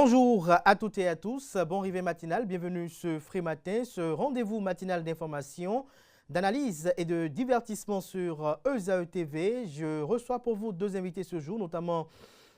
Bonjour à toutes et à tous, bon réveil matinal, bienvenue ce frais matin, ce rendez-vous matinal d'information, d'analyse et de divertissement sur ESAE TV. Je reçois pour vous deux invités ce jour, notamment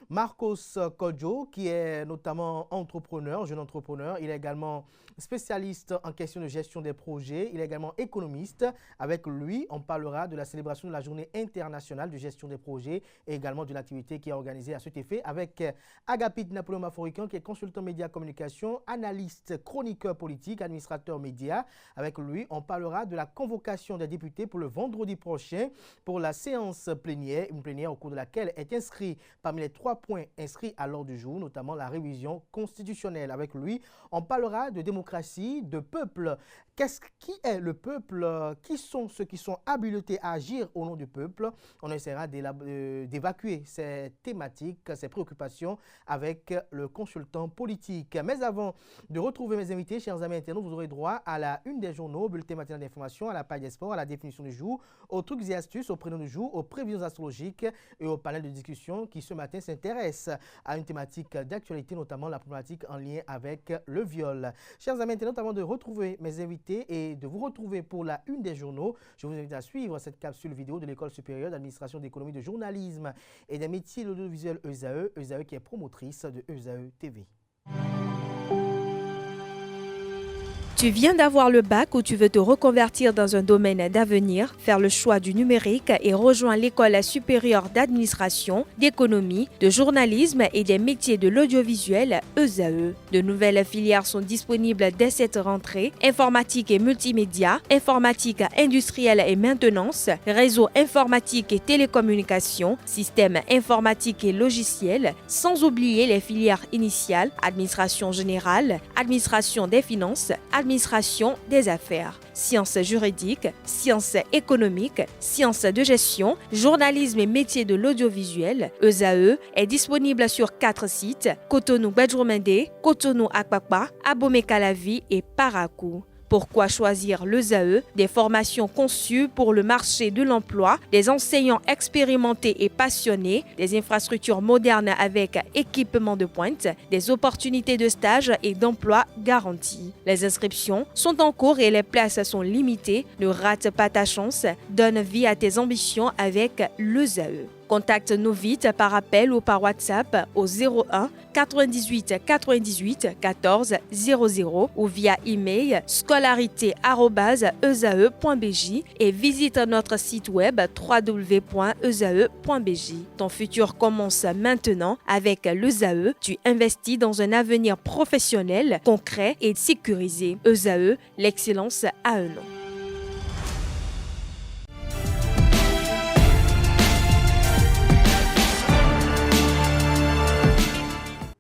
Marcos Kodjo, qui est notamment entrepreneur, jeune entrepreneur. Il est également spécialiste en question de gestion des projets. Il est également économiste. Avec lui, on parlera de la célébration de la journée internationale de gestion des projets et également d'une activité qui est organisée à cet effet avec Agapit Napoléon Maforican, qui est consultant média communication, analyste, chroniqueur politique, administrateur média. Avec lui, on parlera de la convocation des députés pour le vendredi prochain pour la séance plénière, une plénière au cours de laquelle est inscrit parmi les 3 points inscrits à l'ordre du jour, notamment la révision constitutionnelle. Avec lui, on parlera de démocratie, de peuple. Qui est le peuple? Qui sont ceux qui sont habilités à agir au nom du peuple? On essaiera d'évacuer ces thématiques, ces préoccupations avec le consultant politique. Mais avant de retrouver mes invités, chers amis internautes, vous aurez droit à la une des journaux, au bulletin matinal d'information, à la page des sports, à la définition du jour, aux trucs et astuces, aux prénoms du jour, aux prévisions astrologiques et au panel de discussion qui ce matin s'intéresse à une thématique d'actualité, notamment la problématique en lien avec le viol. Chers amis internautes, avant de retrouver mes invités et de vous retrouver pour la une des journaux, je vous invite à suivre cette capsule vidéo de l'École supérieure d'administration d'économie, de journalisme et des métiers de l'audiovisuel ESAE qui est promotrice de ESAE TV. Tu viens d'avoir le bac ou tu veux te reconvertir dans un domaine d'avenir, faire le choix du numérique et rejoindre l'École supérieure d'administration, d'économie, de journalisme et des métiers de l'audiovisuel ESAE. De nouvelles filières sont disponibles dès cette rentrée: informatique et multimédia, informatique industrielle et maintenance, réseau informatique et télécommunications, système informatique et logiciel, sans oublier les filières initiales: administration générale, administration des finances, administration des affaires, sciences juridiques, sciences économiques, sciences de gestion, journalisme et métiers de l'audiovisuel. ESAE est disponible sur 4 sites: Cotonou-Badjourmendé, Cotonou-Akpakpa, Abomey-Calavi et Parakou. Pourquoi choisir l'ESAE? Des formations conçues pour le marché de l'emploi, des enseignants expérimentés et passionnés, des infrastructures modernes avec équipement de pointe, des opportunités de stage et d'emploi garanties. Les inscriptions sont en cours et les places sont limitées. Ne rate pas ta chance, donne vie à tes ambitions avec l'ESAE. Contacte-nous vite par appel ou par WhatsApp au 01 98 98 14 00 ou via email scolarité@esae.bj et visite notre site web www.esae.bj. Ton futur commence maintenant avec l'ESAE. Tu investis dans un avenir professionnel, concret et sécurisé. ESAE, l'excellence à un nom.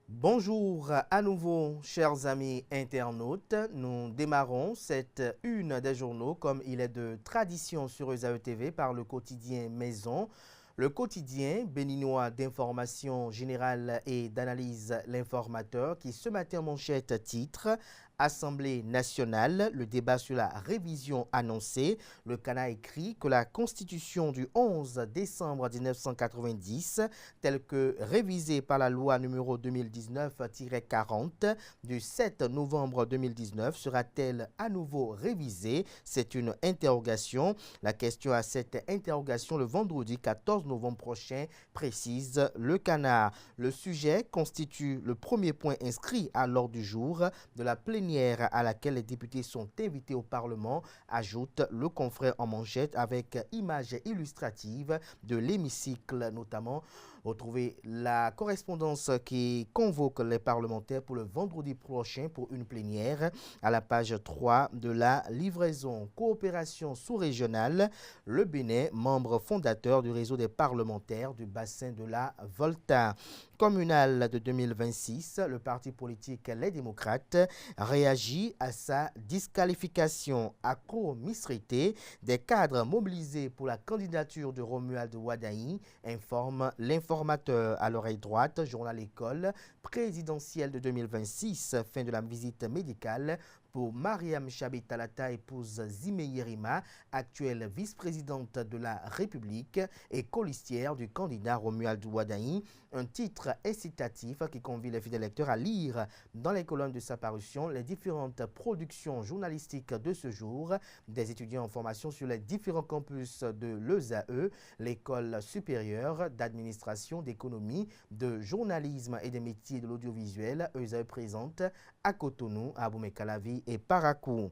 Bonjour à nouveau, chers amis internautes. Nous démarrons cette une des journaux, comme il est de tradition sur ESAE TV, par le quotidien Maison. Le quotidien béninois d'information générale et d'analyse L'Informateur, qui ce matin manchette titre Assemblée nationale, le débat sur la révision annoncée. Le CANA écrit que la Constitution du 11 décembre 1990, telle que révisée par la loi numéro 2019-40 du 7 novembre 2019, sera-t-elle à nouveau révisée? C'est une interrogation. La question à cette interrogation le vendredi 14 novembre prochain, précise le CANA. Le sujet constitue le premier point inscrit à l'ordre du jour de la plénière à laquelle les députés sont invités au Parlement, ajoute le confrère en manchette avec images illustratives de l'hémicycle notamment. Retrouvez la correspondance qui convoque les parlementaires pour le vendredi prochain pour une plénière à la page 3 de la livraison. Coopération sous-régionale, le Bénin, membre fondateur du réseau des parlementaires du bassin de la Volta. Communale de 2026, le parti politique Les Démocrates réagit à sa disqualification. Accro Misrité, des cadres mobilisés pour la candidature de Romuald Wadaï, informe l'informateur à l'oreille droite, journal École, présidentielle de 2026, fin de la visite médicale pour Mariam Chabi-Talata, épouse Zimé Yerima, actuelle vice-présidente de la République et colistière du candidat Romuald Ouadaï. Un titre incitatif qui convie les fidèles lecteurs à lire dans les colonnes de sa parution les différentes productions journalistiques de ce jour des étudiants en formation sur les différents campus de l'ESAE, l'école supérieure d'administration, d'économie, de journalisme et des métiers de l'audiovisuel. ESAE présente à Cotonou, à Boumé-Calavi et Parakou.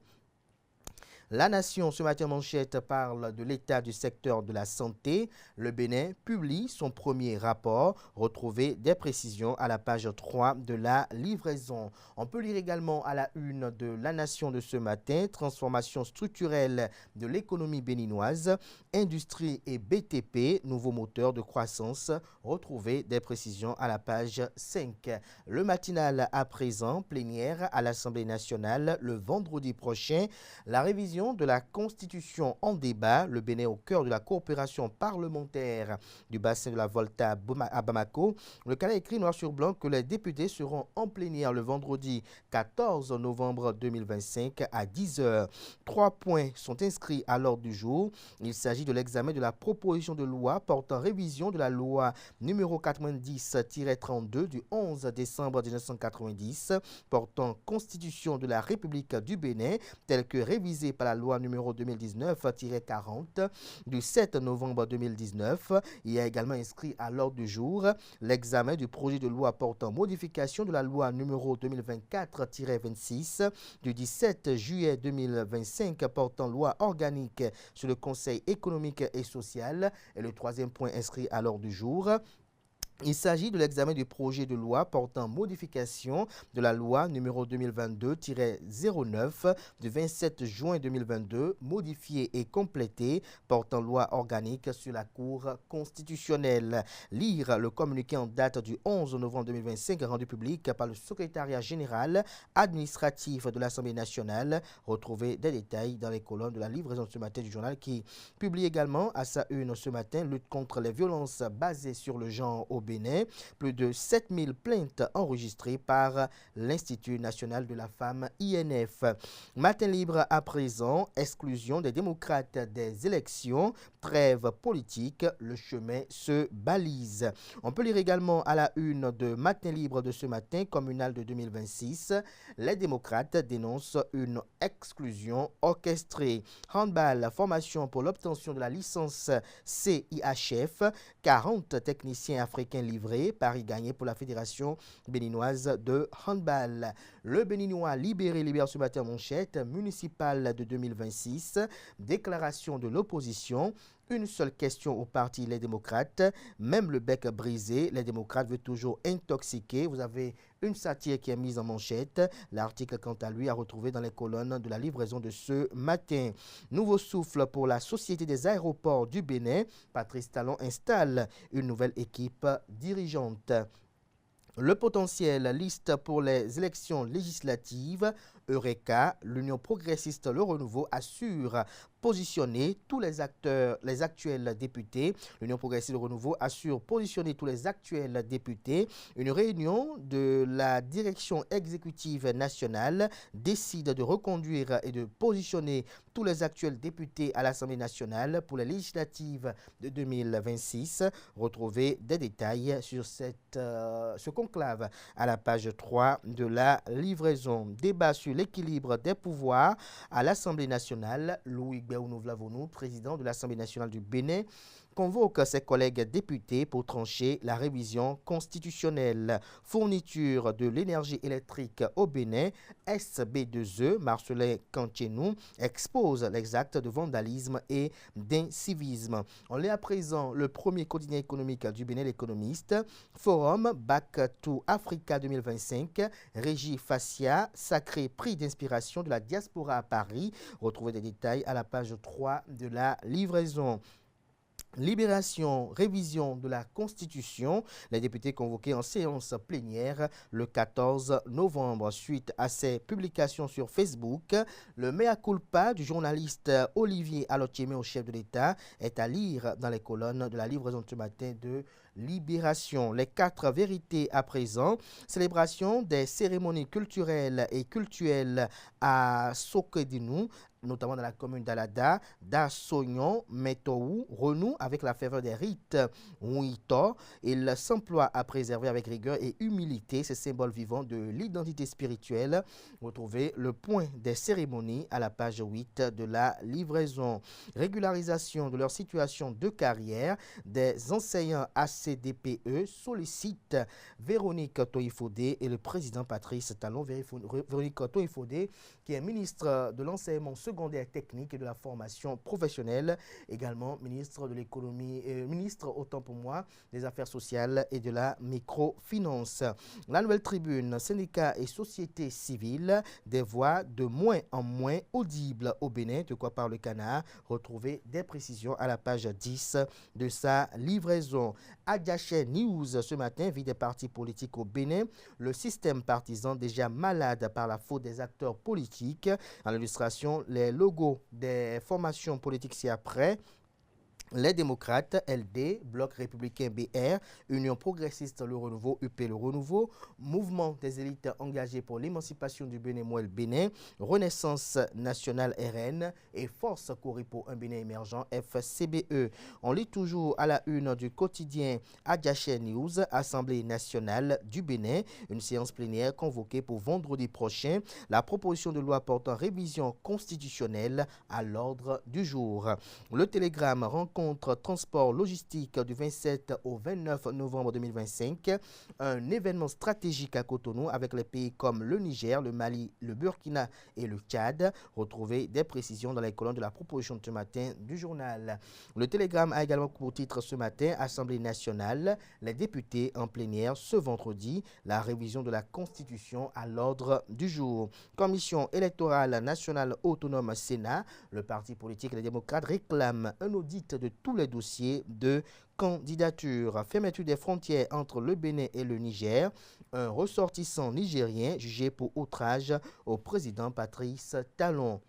La Nation, ce matin manchette, parle de l'état du secteur de la santé. Le Bénin publie son premier rapport. Retrouvez des précisions à la page 3 de la livraison. On peut lire également à la une de La Nation de ce matin, transformation structurelle de l'économie béninoise, industrie et BTP, nouveau moteur de croissance. Retrouvez des précisions à la page 5. Le matinal à présent, plénière à l'Assemblée nationale le vendredi prochain. La révision de la Constitution en débat, le Bénin au cœur de la coopération parlementaire du bassin de la Volta à Bamako. Le Canada écrit noir sur blanc que les députés seront en plénière le vendredi 14 novembre 2025 à 10h. 3 points sont inscrits à l'ordre du jour. Il s'agit de l'examen de la proposition de loi portant révision de la loi numéro 90-32 du 11 décembre 1990 portant Constitution de la République du Bénin telle que révisée par la loi numéro 2019-40 du 7 novembre 2019. Il y a également inscrit à l'ordre du jour l'examen du projet de loi portant modification de la loi numéro 2024-26 du 17 juillet 2025 portant loi organique sur le Conseil économique et social. Et le troisième point inscrit à l'ordre du jour, il s'agit de l'examen du projet de loi portant modification de la loi numéro 2022-09 du 27 juin 2022, modifiée et complétée, portant loi organique sur la Cour constitutionnelle. Lire le communiqué en date du 11 novembre 2025 rendu public par le secrétariat général administratif de l'Assemblée nationale. Retrouvez des détails dans les colonnes de la livraison de ce matin du journal qui publie également à sa une ce matin lutte contre les violences basées sur le genre au Bénin. Plus de 7000 plaintes enregistrées par l'Institut national de la femme INF. Matin libre à présent, exclusion des démocrates des élections, trêve politique, le chemin se balise. On peut lire également à la une de Matin libre de ce matin, communal de 2026, les démocrates dénoncent une exclusion orchestrée. Handball, formation pour l'obtention de la licence CIHF, 40 techniciens africains livrés, Paris gagné pour la Fédération béninoise de handball. Le Béninois libéré libère ce matin manchette, municipale de 2026, déclaration de l'opposition. Une seule question au parti Les Démocrates, même le bec brisé, les démocrates veulent toujours intoxiquer. Vous avez une satire qui est mise en manchette. L'article, quant à lui, a retrouvé dans les colonnes de la livraison de ce matin. Nouveau souffle pour la Société des aéroports du Bénin. Patrice Talon installe une nouvelle équipe dirigeante. Le potentiel liste pour les élections législatives. Eureka, l'Union progressiste Le Renouveau assure positionner tous les actuels députés. L'Union progressiste Le Renouveau assure positionner tous les actuels députés. Une réunion de la direction exécutive nationale décide de reconduire et de positionner tous les actuels députés à l'Assemblée nationale pour les législatives de 2026. Retrouvez des détails sur ce conclave à la page 3 de la livraison. Débat sur l'équilibre des pouvoirs à l'Assemblée nationale. Louis Béounou-Vlavonou, président de l'Assemblée nationale du Bénin, convoque ses collègues députés pour trancher la révision constitutionnelle. Fourniture de l'énergie électrique au Bénin, SB2E, Marcelin Cantienou, expose les actes de vandalisme et d'incivisme. On lit à présent le premier quotidien économique du Bénin, l'Économiste. Forum Back to Africa 2025, Régie Facia, sacré prix d'inspiration de la diaspora à Paris. Retrouvez des détails à la page 3 de la livraison. Libération, révision de la Constitution. Les députés convoqués en séance plénière le 14 novembre. Suite à ces publications sur Facebook, le mea culpa du journaliste Olivier Alotiémé au chef de l'État est à lire dans les colonnes de la livraison de ce matin de Libération. Les 4 vérités à présent. Célébration des cérémonies culturelles et cultuelles à Sokedinu, notamment dans la commune d'Alada, d'Assognon, Metoou, renoue avec la ferveur des rites Ouito. Il s'emploie à préserver avec rigueur et humilité ces symboles vivants de l'identité spirituelle. Retrouvez le point des cérémonies à la page 8 de la livraison. Régularisation de leur situation de carrière. Des enseignants ACDPE sollicitent Véronique Toïfodé et le président Patrice Talon. Véronique Toïfodé, qui est ministre de l'enseignement secondaire technique et de la formation professionnelle, également ministre de l'économie, ministre autant pour moi des affaires sociales et de la microfinance. La Nouvelle Tribune, syndicats et société civile, des voix de moins en moins audibles au Bénin, de quoi parle le Canard. Retrouvez des précisions à la page 10 de sa livraison. Adiaché News ce matin vit des partis politiques au Bénin. Le système partisan déjà malade par la faute des acteurs politiques. En illustration, les logos des formations politiques ci-après. Les démocrates, LD, Bloc républicain BR, Union progressiste Le Renouveau, UP Le Renouveau, Mouvement des élites engagées pour l'émancipation du Bénin, Mouel Bénin, Renaissance nationale RN et Force Corée pour un Bénin émergent FCBE. On lit toujours à la une du quotidien Adiaché News, Assemblée nationale du Bénin, une séance plénière convoquée pour vendredi prochain, la proposition de loi portant révision constitutionnelle à l'ordre du jour. Le Télégramme rencontre transport logistique du 27 au 29 novembre 2025, un événement stratégique à Cotonou avec les pays comme le Niger, le Mali, le Burkina et le Tchad. Retrouvez des précisions dans les colonnes de la proposition de ce matin du journal. Le Télégramme a également pour titre ce matin, Assemblée nationale, les députés en plénière ce vendredi, la révision de la Constitution à l'ordre du jour. Commission électorale nationale autonome Sénat, le parti politique Les Démocrates réclame un audit de tous les dossiers de candidature. Fermeture des frontières entre le Bénin et le Niger. Un ressortissant nigérien jugé pour outrage au président Patrice Talon.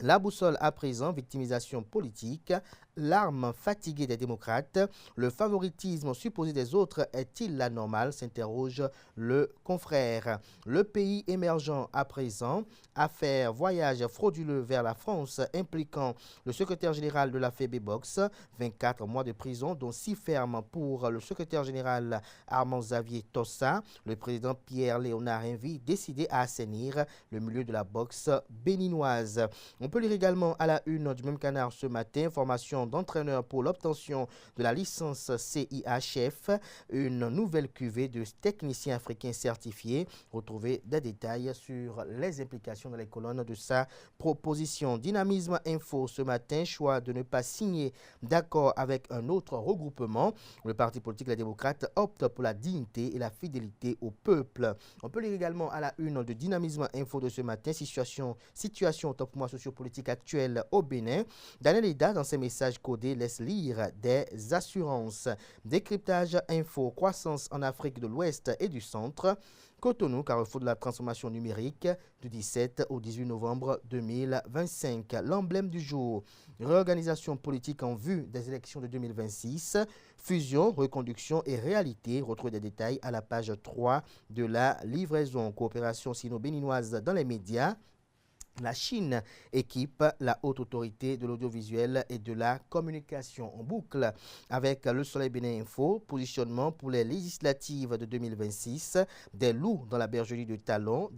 La boussole à présent, victimisation politique, l'arme fatiguée des démocrates, le favoritisme supposé des autres est-il la normale, s'interroge le confrère. Le pays émergent à présent, affaire voyage frauduleux vers la France impliquant le secrétaire général de la FEBEBOX, 24 mois de prison dont 6 fermes pour le secrétaire général Armand Xavier Tossa, le président Pierre-Léonard Envie décidé à assainir le milieu de la boxe béninoise. On peut lire également à la une du même Canard ce matin, formation d'entraîneurs pour l'obtention de la licence CIHF, une nouvelle cuvée de techniciens africains certifiés. Retrouvez des détails sur les implications dans les colonnes de sa proposition. Dynamisme Info ce matin, choix de ne pas signer d'accord avec un autre regroupement. Le parti politique Les Démocrates opte pour la dignité et la fidélité au peuple. On peut lire également à la une de Dynamisme Info de ce matin, situation top mois sociopolitique actuelle au Bénin. Daniel Ida, dans ses messages codés, laisse lire des assurances. Décryptage info, croissance en Afrique de l'Ouest et du Centre. Cotonou, carrefour de la transformation numérique, du 17 au 18 novembre 2025. L'emblème du jour, réorganisation politique en vue des élections de 2026. Fusion, reconduction et réalité. Retrouvez des détails à la page 3 de la livraison. Coopération sino-béninoise dans les médias. La Chine équipe la haute autorité de l'audiovisuel et de la communication. En boucle avec Le Soleil Bénin Info, positionnement pour les législatives de 2026, des loups dans la bergerie de Talon,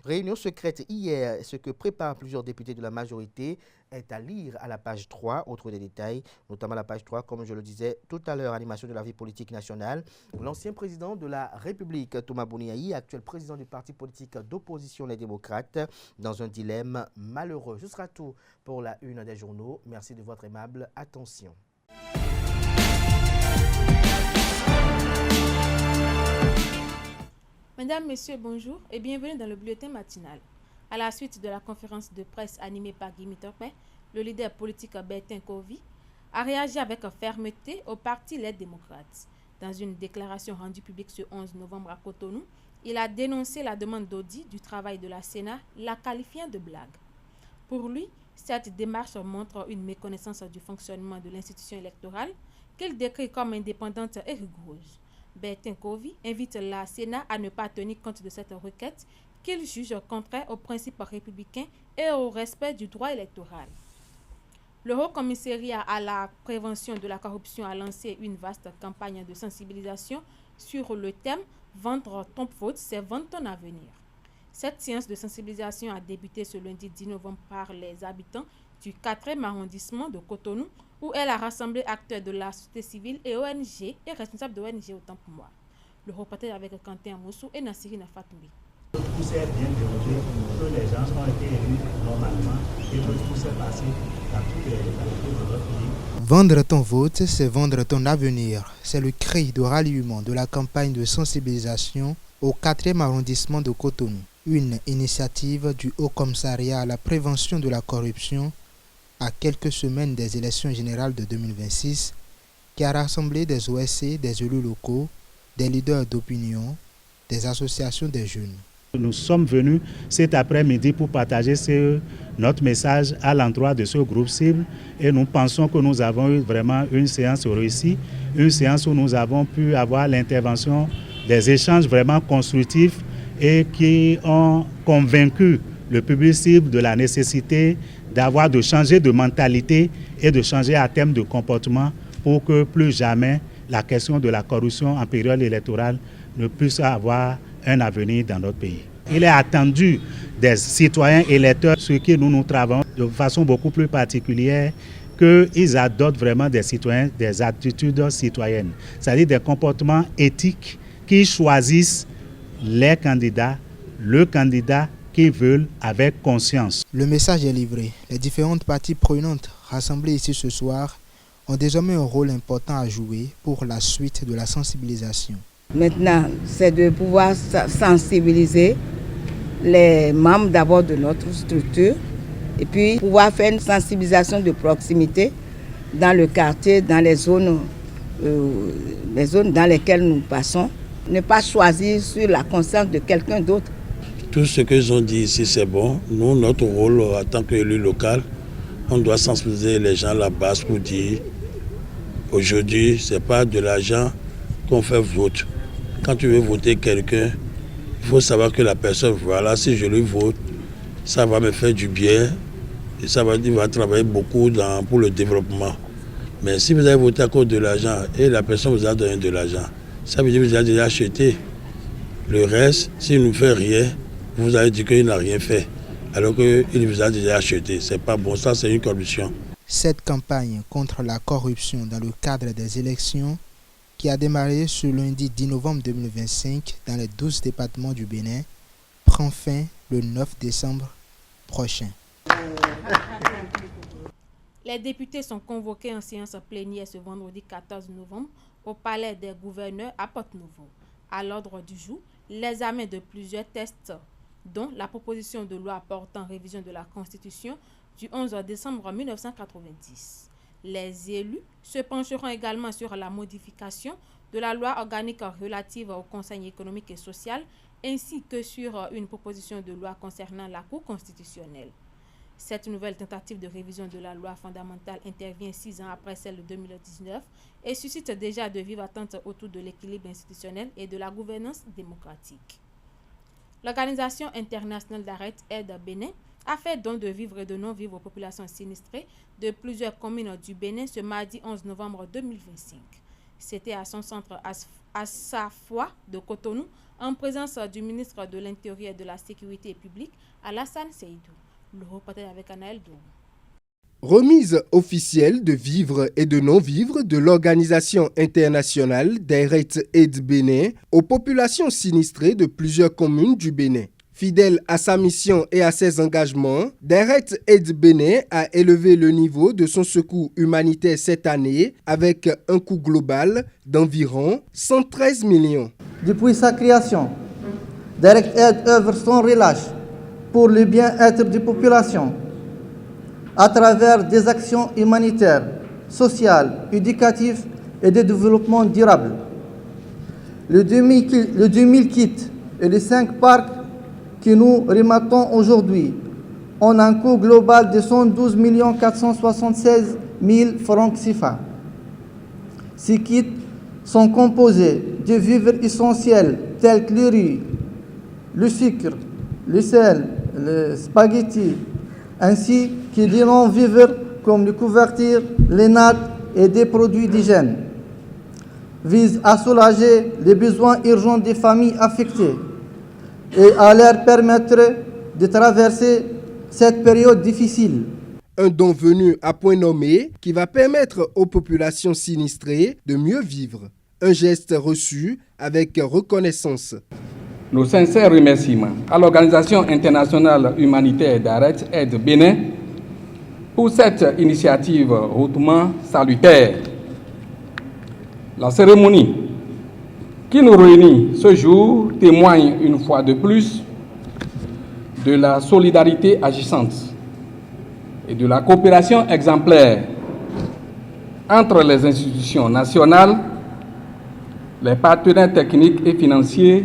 Réunion secrète hier, ce que préparent plusieurs députés de la majorité est à lire à la page 3. Autre des détails, notamment la page 3, comme je le disais tout à l'heure, animation de la vie politique nationale. L'ancien président de la République, Thomas Boniaï, actuel président du parti politique d'opposition Les Démocrates, dans un dilemme malheureux. Ce sera tout pour la une des journaux. Merci de votre aimable attention. Mesdames, Messieurs, bonjour et bienvenue dans le bulletin matinal. À la suite de la conférence de presse animée par Guy Mitterrand, le leader politique Bertin Covy a réagi avec fermeté au parti Les Démocrates. Dans une déclaration rendue publique ce 11 novembre à Cotonou, il a dénoncé la demande d'audit du travail de la Sénat, la qualifiant de blague. Pour lui, cette démarche montre une méconnaissance du fonctionnement de l'institution électorale qu'il décrit comme indépendante et rigoureuse. Bertin Covy invite la Sénat à ne pas tenir compte de cette requête qu'il juge contraire aux principes républicains et au respect du droit électoral. Le Haut Commissariat à la prévention de la corruption a lancé une vaste campagne de sensibilisation sur le thème « Vendre ton vote, c'est vendre ton avenir ». Cette séance de sensibilisation a débuté ce lundi 10 novembre par les habitants du 4e arrondissement de Cotonou, où elle a rassemblé acteurs de la société civile et ONG et responsables d'ONG autant pour moi. Le reportage avec Quentin Moussou et Nassirine Fatoumbi. Tout s'est bien déroulé, que les gens ont été élus normalement et que tout s'est passé dans toutes les localités de notre pays. Vendre ton vote, c'est vendre ton avenir. C'est le cri de ralliement de la campagne de sensibilisation au 4e arrondissement de Cotonou. Une initiative du Haut Commissariat à la prévention de la corruption à quelques semaines des élections générales de 2026 qui a rassemblé des OSC, des élus locaux, des leaders d'opinion, des associations des jeunes. Nous sommes venus cet après-midi pour partager notre message à l'endroit de ce groupe cible et nous pensons que nous avons eu vraiment une séance réussie, une séance où nous avons pu avoir l'intervention des échanges vraiment constructifs et qui ont convaincu le public cible de la nécessité de changer de mentalité et de changer à terme de comportement pour que plus jamais la question de la corruption en période électorale ne puisse avoir un avenir dans notre pays. Il est attendu des citoyens électeurs sur qui nous travaillons de façon beaucoup plus particulière qu'ils adoptent vraiment des attitudes citoyennes, c'est-à-dire des comportements éthiques qui choisissent les candidats, le candidat qu'ils veulent avec conscience. Le message est livré. Les différentes parties prenantes rassemblées ici ce soir ont désormais un rôle important à jouer pour la suite de la sensibilisation. Maintenant, c'est de pouvoir sensibiliser les membres d'abord de notre structure et puis pouvoir faire une sensibilisation de proximité dans le quartier, dans les zones dans lesquelles nous passons. Ne pas choisir sur la conscience de quelqu'un d'autre. Tout ce qu'ils ont dit ici, c'est bon. Nous, notre rôle en tant qu'élu local, on doit sensibiliser les gens à la base pour dire aujourd'hui, ce n'est pas de l'argent qu'on fait vote. Quand tu veux voter quelqu'un, il faut savoir que la personne, voilà, si je lui vote, ça va me faire du bien et il va travailler beaucoup pour le développement. Mais si vous avez voté à cause de l'argent et la personne vous a donné de l'argent, ça veut dire que vous avez déjà acheté. Le reste, s'il ne fait rien, vous allez dire qu'il n'a rien fait, alors qu'il vous a déjà acheté. Ce n'est pas bon, ça c'est une corruption. Cette campagne contre la corruption dans le cadre des élections, qui a démarré ce lundi 10 novembre 2025 dans les 12 départements du Bénin, prend fin le 9 décembre prochain. Les députés sont convoqués en séance plénière ce vendredi 14 novembre au Palais des gouverneurs à Porte-Nouveau. À l'ordre du jour, l'examen de plusieurs textes, dont la proposition de loi portant révision de la Constitution du 11 décembre 1990. Les élus se pencheront également sur la modification de la loi organique relative au Conseil économique et social, ainsi que sur une proposition de loi concernant la Cour constitutionnelle. Cette nouvelle tentative de révision de la loi fondamentale intervient 6 ans après celle de 2019 et suscite déjà de vives attentes autour de l'équilibre institutionnel et de la gouvernance démocratique. L'Organisation internationale d'Aide Bénin a fait don de vivres et de non-vivres aux populations sinistrées de plusieurs communes du Bénin ce mardi 11 novembre 2025. C'était à son centre Assafoua de Cotonou, en présence du ministre de l'Intérieur et de la Sécurité publique, Alassane Seydou. Le reportage avec Anaël Dou. Remise officielle de vivres et de non-vivres de l'Organisation internationale d'Aide Bénin aux populations sinistrées de plusieurs communes du Bénin. Fidèle à sa mission et à ses engagements, Aide Bénin a élevé le niveau de son secours humanitaire cette année avec un coût global d'environ 113 millions. Depuis sa création, Aide œuvre sans relâche pour le bien-être des populations à travers des actions humanitaires, sociales, éducatives et de développement durable. Le 2000 kits et les 5 parcs que nous remettons aujourd'hui ont un coût global de 112 476 000 francs CFA. Ces kits sont composés de vivres essentiels tels que le riz, le sucre, le sel, le spaghetti, ainsi que des non-vivres comme les couvertures, les nattes et des produits d'hygiène, visent à soulager les besoins urgents des familles affectées et à leur permettre de traverser cette période difficile. Un don venu à point nommé qui va permettre aux populations sinistrées de mieux vivre. Un geste reçu avec reconnaissance. Nos sincères remerciements à l'Organisation internationale humanitaire d'Arrête Aide Bénin pour cette initiative hautement salutaire. La cérémonie qui nous réunit ce jour témoigne une fois de plus de la solidarité agissante et de la coopération exemplaire entre les institutions nationales, les partenaires techniques et financiers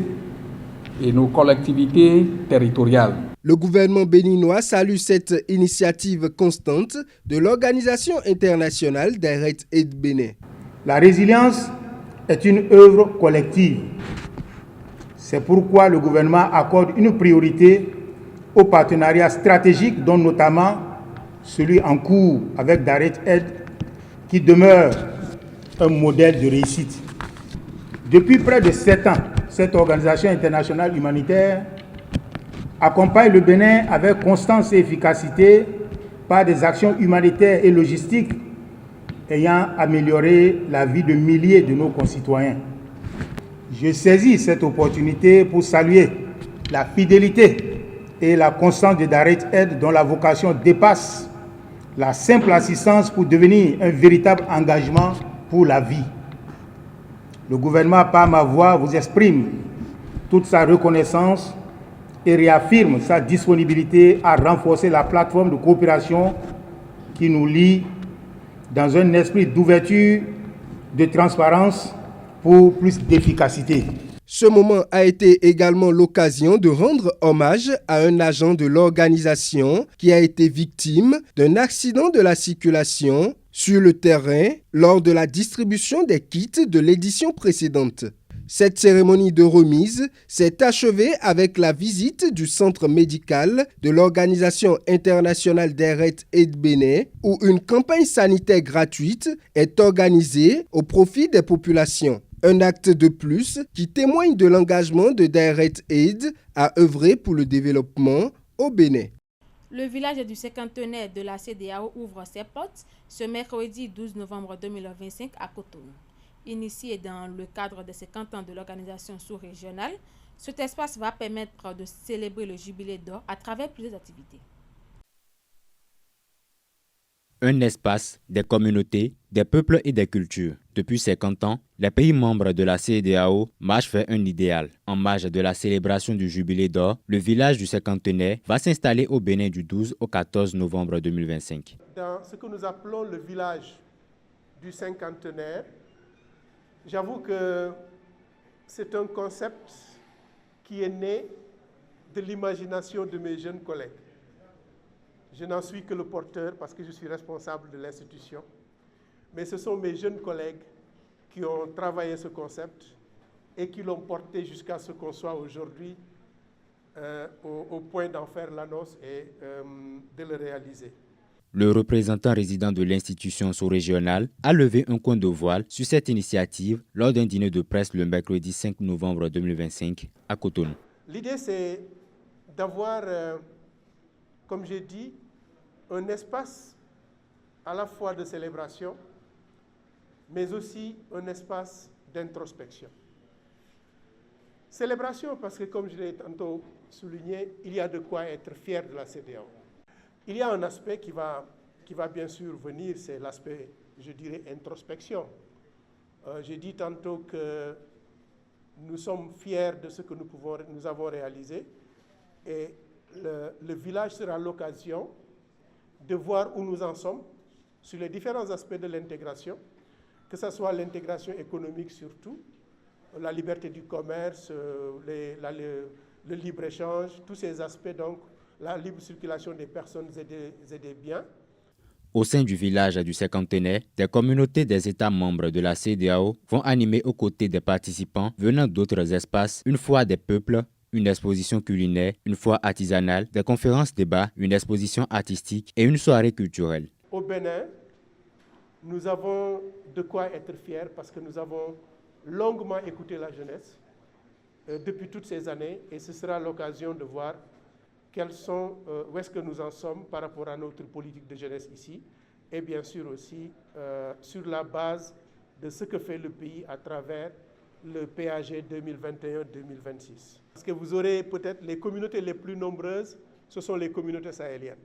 et nos collectivités territoriales. Le gouvernement béninois salue cette initiative constante de l'Organisation internationale d'Arrête Aide Bénin. La résilience est une œuvre collective. C'est pourquoi le gouvernement accorde une priorité aux partenariats stratégiques, dont notamment celui en cours avec d'Arrête Aide, qui demeure un modèle de réussite. Depuis près de 7 ans, cette organisation internationale humanitaire accompagne le Bénin avec constance et efficacité par des actions humanitaires et logistiques ayant amélioré la vie de milliers de nos concitoyens. Je saisis cette opportunité pour saluer la fidélité et la constance de d'Arrête Aide, dont la vocation dépasse la simple assistance pour devenir un véritable engagement pour la vie. Le gouvernement, par ma voix, vous exprime toute sa reconnaissance et réaffirme sa disponibilité à renforcer la plateforme de coopération qui nous lie dans un esprit d'ouverture, de transparence pour plus d'efficacité. Ce moment a été également l'occasion de rendre hommage à un agent de l'organisation qui a été victime d'un accident de la circulation sur le terrain lors de la distribution des kits de l'édition précédente. Cette cérémonie de remise s'est achevée avec la visite du centre médical de l'Organisation internationale d'Arrête Aide Bénin, où une campagne sanitaire gratuite est organisée au profit des populations. Un acte de plus qui témoigne de l'engagement de d'Arrête Aide à œuvrer pour le développement au Bénin. Le village du cinquantenaire de la CEDEAO ouvre ses portes ce mercredi 12 novembre 2025 à Cotonou. Initié dans le cadre des 50 ans de l'organisation sous-régionale, cet espace va permettre de célébrer le jubilé d'or à travers plusieurs activités. Un espace des communautés, des peuples et des cultures. Depuis 50 ans, les pays membres de la CEDEAO marchent vers un idéal. En marge de la célébration du jubilé d'or, le village du cinquantenaire va s'installer au Bénin du 12 au 14 novembre 2025. Dans ce que nous appelons le village du cinquantenaire, j'avoue que c'est un concept qui est né de l'imagination de mes jeunes collègues. Je n'en suis que le porteur parce que je suis responsable de l'institution. Mais ce sont mes jeunes collègues qui ont travaillé ce concept et qui l'ont porté jusqu'à ce qu'on soit aujourd'hui au point d'en faire l'annonce et de le réaliser. Le représentant résident de l'institution sous-régionale a levé un coin de voile sur cette initiative lors d'un dîner de presse le mercredi 5 novembre 2025 à Cotonou. L'idée, c'est d'avoir, comme j'ai dit, un espace à la fois de célébration, mais aussi un espace d'introspection. Célébration parce que, comme je l'ai tantôt souligné, il y a de quoi être fier de la CEDEAO. Il y a un aspect qui va bien sûr venir, c'est l'aspect, je dirais, introspection. J'ai dit tantôt que nous sommes fiers de ce que nous avons réalisé et le village sera l'occasion de voir où nous en sommes sur les différents aspects de l'intégration, que ce soit l'intégration économique surtout, la liberté du commerce, le libre-échange, tous ces aspects, donc la libre circulation des personnes et des biens. Au sein du village du Cinquantenaire, des communautés des États membres de la CEDEAO vont animer aux côtés des participants venant d'autres espaces une foire des peuples, une exposition culinaire, une foire artisanale, des conférences-débats, une exposition artistique et une soirée culturelle. Au Bénin, nous avons de quoi être fiers parce que nous avons longuement écouté la jeunesse depuis toutes ces années et ce sera l'occasion de voir où est-ce que nous en sommes par rapport à notre politique de jeunesse ici et bien sûr aussi sur la base de ce que fait le pays à travers le PAG 2021-2026. Parce que vous aurez peut-être les communautés les plus nombreuses, ce sont les communautés sahéliennes.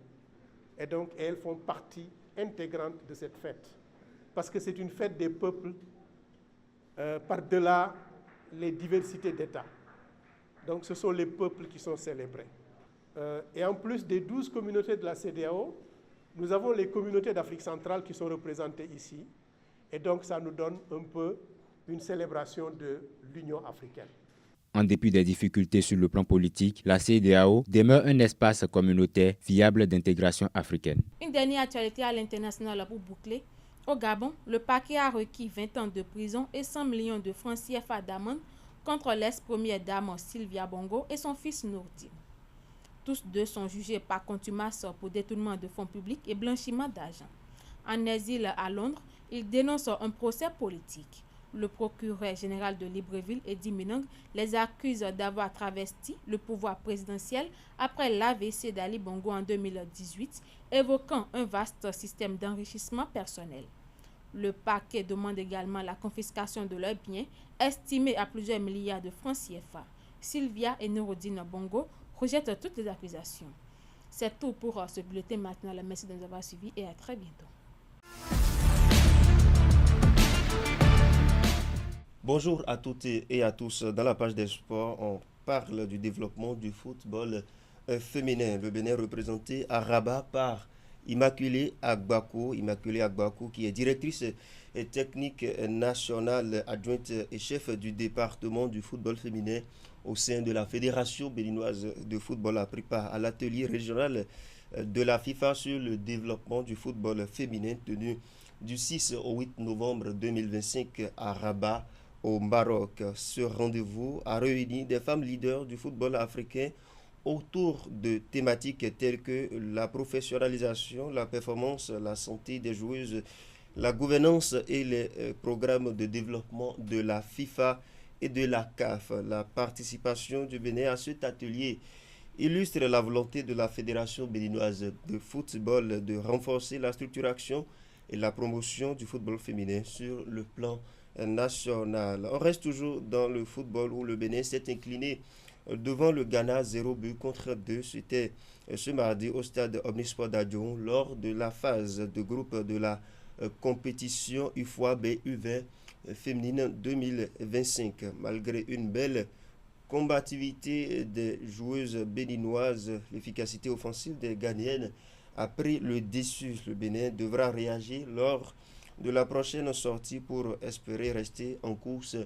Et donc elles font partie intégrante de cette fête. Parce que c'est une fête des peuples par-delà les diversités d'États. Donc ce sont les peuples qui sont célébrés. Et en plus des 12 communautés de la CEDEAO, nous avons les communautés d'Afrique centrale qui sont représentées ici. Et donc ça nous donne un peu une célébration de l'Union africaine. En dépit des difficultés sur le plan politique, la CEDEAO demeure un espace communautaire viable d'intégration africaine. Une dernière actualité à l'international pour boucler. Au Gabon, le parquet a requis 20 ans de prison et 100 millions de francs CFA d'amende contre l'ex-première dame Sylvia Bongo et son fils Nourdine. Tous deux sont jugés par contumace pour détournement de fonds publics et blanchiment d'argent. En exil à Londres, ils dénoncent un procès politique. Le procureur général de Libreville, Eddie Minang, les accuse d'avoir travesti le pouvoir présidentiel après l'AVC d'Ali Bongo en 2018, évoquant un vaste système d'enrichissement personnel. Le parquet demande également la confiscation de leurs biens, estimés à plusieurs milliards de francs CFA. Sylvia et Nourdine Bongo rejettent toutes les accusations. C'est tout pour ce bulletin matinal. Merci de nous avoir suivis et à très bientôt. Bonjour à toutes et à tous. Dans la page des sports, on parle du développement du football féminin. Le Bénin représenté à Rabat par Immaculée Agbakou, qui est directrice technique nationale adjointe et chef du département du football féminin au sein de la Fédération béninoise de football, a pris part à l'atelier régional de la FIFA sur le développement du football féminin tenu du 6 au 8 novembre 2025 à Rabat, au Maroc. Ce rendez-vous a réuni des femmes leaders du football africain autour de thématiques telles que la professionnalisation, la performance, la santé des joueuses, la gouvernance et les programmes de développement de la FIFA et de la CAF. La participation du Bénin à cet atelier illustre la volonté de la Fédération béninoise de football de renforcer la structuration et la promotion du football féminin sur le plan national. On reste toujours dans le football où le Bénin s'est incliné devant le Ghana 0-2. C'était ce mardi au stade Omnisport d'Adion lors de la phase de groupe de la compétition UFOA U20 féminine 2025. Malgré une belle combativité des joueuses béninoises, l'efficacité offensive des Ghanéennes a pris le dessus. Le Bénin devra réagir lors de la prochaine sortie pour espérer rester en course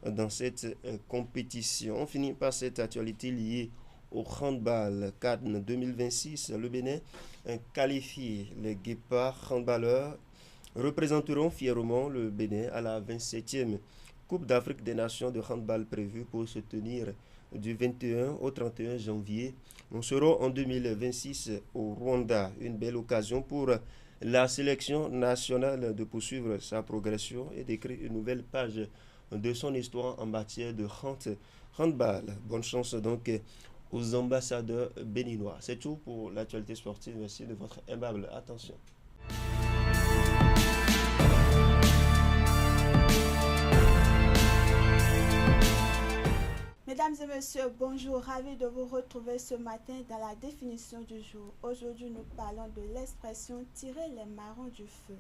dans cette compétition. On finit par cette actualité liée au handball CAN 2026. Le Bénin qualifié. Les Guépards handballeurs représenteront fièrement le Bénin à la 27e Coupe d'Afrique des Nations de handball prévue pour se tenir du 21 au 31 janvier. Nous serons en 2026 au Rwanda. Une belle occasion pour la sélection nationale de poursuivre sa progression et d'écrire une nouvelle page de son histoire en matière de handball. Bonne chance donc aux ambassadeurs béninois. C'est tout pour l'actualité sportive. Merci de votre aimable attention. Mesdames et messieurs, bonjour, ravi de vous retrouver ce matin dans la définition du jour. Aujourd'hui, nous parlons de l'expression « tirer les marrons du feu ».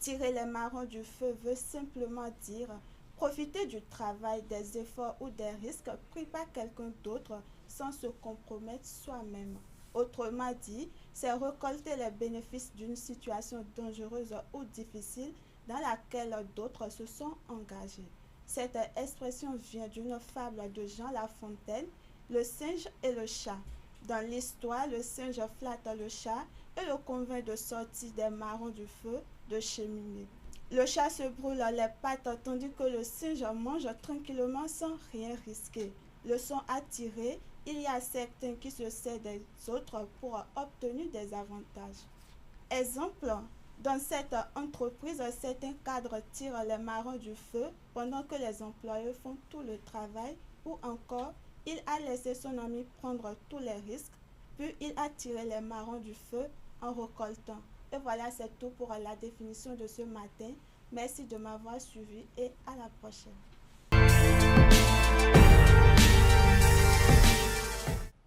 Tirer les marrons du feu veut simplement dire profiter du travail, des efforts ou des risques pris par quelqu'un d'autre sans se compromettre soi-même. Autrement dit, c'est récolter les bénéfices d'une situation dangereuse ou difficile dans laquelle d'autres se sont engagés. Cette expression vient d'une fable de Jean La Fontaine, Le singe et le chat. Dans l'histoire, le singe flatte le chat et le convainc de sortir des marrons du feu de cheminée. Le chat se brûle les pattes tandis que le singe mange tranquillement sans rien risquer. Leçon à tirer, il y a certains qui se servent des autres pour obtenir des avantages. Exemple, dans cette entreprise, certains cadres tirent les marrons du feu pendant que les employés font tout le travail, ou encore, il a laissé son ami prendre tous les risques, puis il a tiré les marrons du feu en récoltant. Et voilà, c'est tout pour la définition de ce matin. Merci de m'avoir suivi et à la prochaine.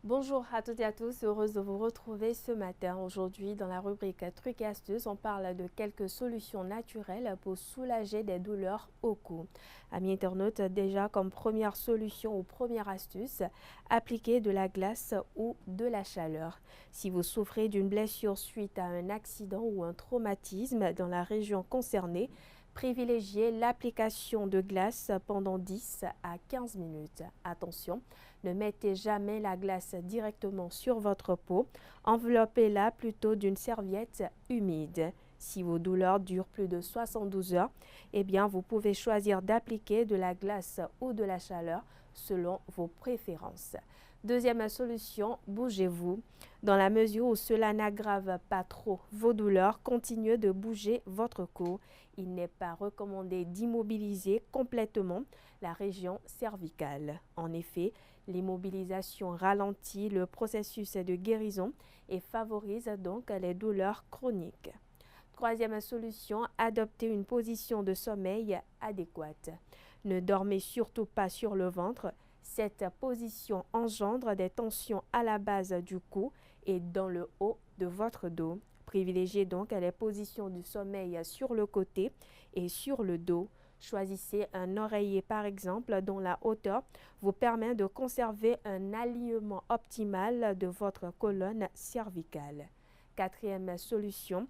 Bonjour à toutes et à tous, heureuse de vous retrouver ce matin. Aujourd'hui, dans la rubrique Trucs et astuces, on parle de quelques solutions naturelles pour soulager des douleurs au cou. Amis internautes, déjà comme première solution ou première astuce, appliquez de la glace ou de la chaleur. Si vous souffrez d'une blessure suite à un accident ou un traumatisme dans la région concernée, privilégiez l'application de glace pendant 10 à 15 minutes. Attention, ne mettez jamais la glace directement sur votre peau. Enveloppez-la plutôt d'une serviette humide. Si vos douleurs durent plus de 72 heures, eh bien, vous pouvez choisir d'appliquer de la glace ou de la chaleur selon vos préférences. Deuxième solution, bougez-vous. Dans la mesure où cela n'aggrave pas trop vos douleurs, continuez de bouger votre cou. Il n'est pas recommandé d'immobiliser complètement la région cervicale. En effet, l'immobilisation ralentit le processus de guérison et favorise donc les douleurs chroniques. Troisième solution, adoptez une position de sommeil adéquate. Ne dormez surtout pas sur le ventre. Cette position engendre des tensions à la base du cou et dans le haut de votre dos. Privilégiez donc les positions du sommeil sur le côté et sur le dos. Choisissez un oreiller par exemple dont la hauteur vous permet de conserver un alignement optimal de votre colonne cervicale. Quatrième solution,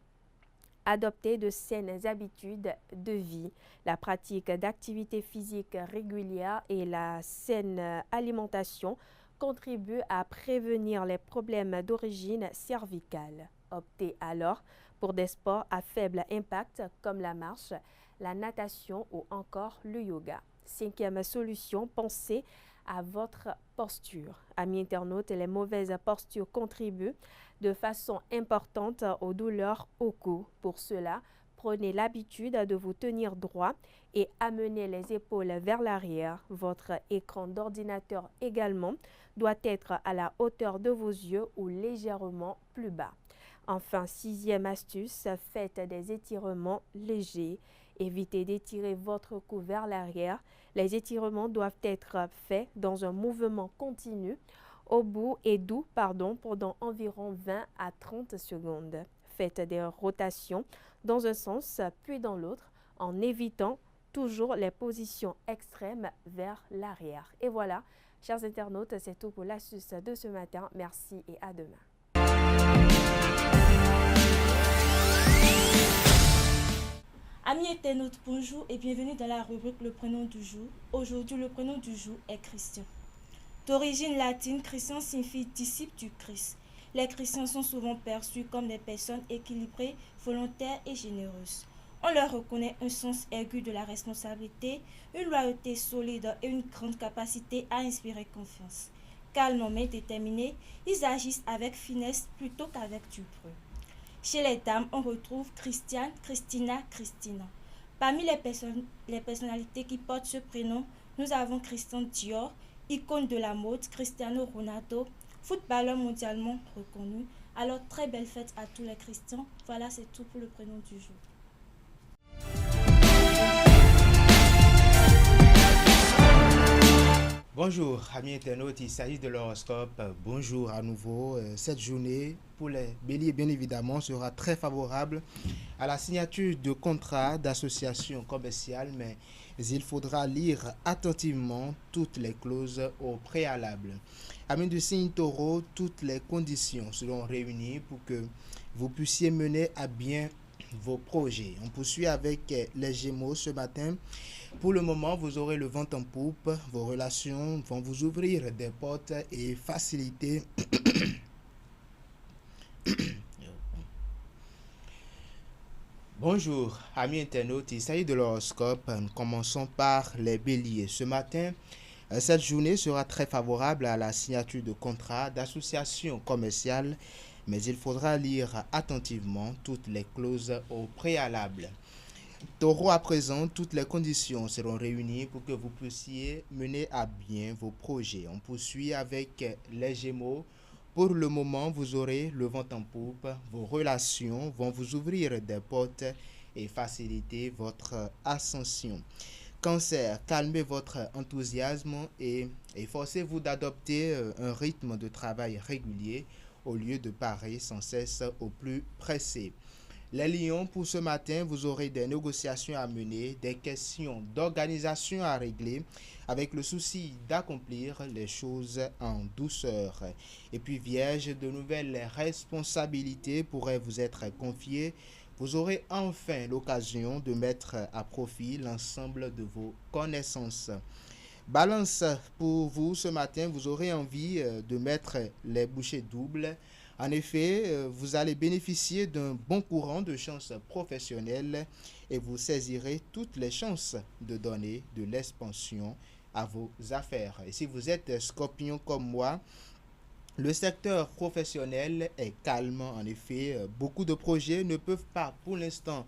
adopter de saines habitudes de vie. La pratique d'activités physiques régulières et la saine alimentation contribuent à prévenir les problèmes d'origine cervicale. Optez alors pour des sports à faible impact comme la marche, la natation ou encore le yoga. Cinquième solution, pensez à votre posture. Amis internautes, les mauvaises postures contribuent de façon importante aux douleurs au cou. Pour cela, prenez l'habitude de vous tenir droit et amenez les épaules vers l'arrière. Votre écran d'ordinateur également doit être à la hauteur de vos yeux ou légèrement plus bas. Enfin, sixième astuce, faites des étirements légers. Évitez d'étirer votre cou vers l'arrière. Les étirements doivent être faits dans un mouvement continu pendant environ 20 à 30 secondes. Faites des rotations dans un sens puis dans l'autre en évitant toujours les positions extrêmes vers l'arrière. Et voilà, chers internautes, c'est tout pour l'astuce de ce matin. Merci et à demain. Amis internautes, bonjour et bienvenue dans la rubrique Le prénom du jour. Aujourd'hui, le prénom du jour est Christian. D'origine latine, Christian signifie disciple du Christ. Les chrétiens sont souvent perçus comme des personnes équilibrées, volontaires et généreuses. On leur reconnaît un sens aigu de la responsabilité, une loyauté solide et une grande capacité à inspirer confiance. Calmes mais déterminés, ils agissent avec finesse plutôt qu'avec du bruit. Chez les dames, on retrouve Christiane, Christina, Christina. Parmi les personnalités qui portent ce prénom, nous avons Christian Dior, icône de la mode, Cristiano Ronaldo, footballeur mondialement reconnu. Alors, très belle fête à tous les Christians. Voilà, c'est tout pour le prénom du jour. Bonjour amis internautes, il s'agit de l'horoscope. Bonjour à nouveau. Cette journée pour les béliers bien évidemment sera très favorable à la signature de contrats d'association commerciale, mais il faudra lire attentivement toutes les clauses au préalable. Amis du signe taureau, toutes les conditions seront réunies pour que vous puissiez mener à bien vos projets. On poursuit avec les Gémeaux ce matin. Pour le moment, vous aurez le vent en poupe. Vos relations vont vous ouvrir des portes et faciliter Bonjour, amis internautes, il s'agit de l'horoscope. Nous commençons par les béliers. Ce matin, cette journée sera très favorable à la signature de contrats d'association commerciale, mais il faudra lire attentivement toutes les clauses au préalable. Taureau, à présent, toutes les conditions seront réunies pour que vous puissiez mener à bien vos projets. On poursuit avec les Gémeaux. Pour le moment, vous aurez le vent en poupe. Vos relations vont vous ouvrir des portes et faciliter votre ascension. Cancer, calmez votre enthousiasme et efforcez-vous d'adopter un rythme de travail régulier au lieu de parer sans cesse au plus pressé. Les lions, pour ce matin, vous aurez des négociations à mener, des questions d'organisation à régler, avec le souci d'accomplir les choses en douceur. Et puis vierge, de nouvelles responsabilités pourraient vous être confiées. Vous aurez enfin l'occasion de mettre à profit l'ensemble de vos connaissances. Balance, pour vous ce matin, vous aurez envie de mettre les bouchées doubles. En effet, vous allez bénéficier d'un bon courant de chances professionnelles et vous saisirez toutes les chances de donner de l'expansion à vos affaires. Et si vous êtes scorpion comme moi, le secteur professionnel est calme. En effet, beaucoup de projets ne peuvent pas pour l'instant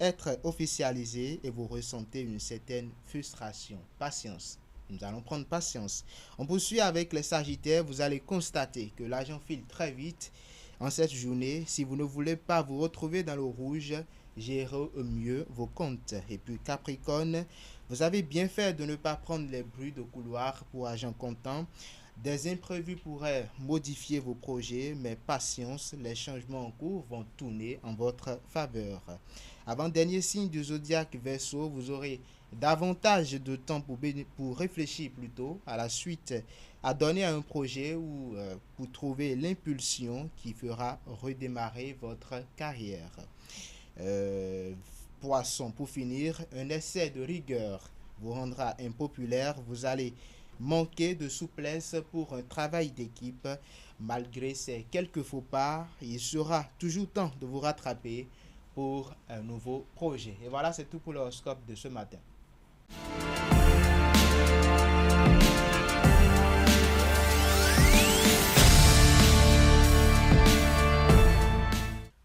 être officialisés et vous ressentez une certaine frustration. Patience. Nous allons prendre patience. On poursuit avec les Sagittaires. Vous allez constater que l'argent file très vite en cette journée. Si vous ne voulez pas vous retrouver dans le rouge, gérez au mieux vos comptes. Et puis Capricorne, vous avez bien fait de ne pas prendre les bruits de couloir pour argent comptant. Des imprévus pourraient modifier vos projets, mais patience, les changements en cours vont tourner en votre faveur. Avant-dernier signe du zodiaque Verseau, vous aurez davantage de temps pour réfléchir plutôt à la suite à donner à un projet ou pour trouver l'impulsion qui fera redémarrer votre carrière. Poisson, pour finir, un essai de rigueur vous rendra impopulaire. Vous allez manquer de souplesse pour un travail d'équipe. Malgré ces quelques faux pas, il sera toujours temps de vous rattraper pour un nouveau projet. Et voilà, c'est tout pour l'horoscope de ce matin.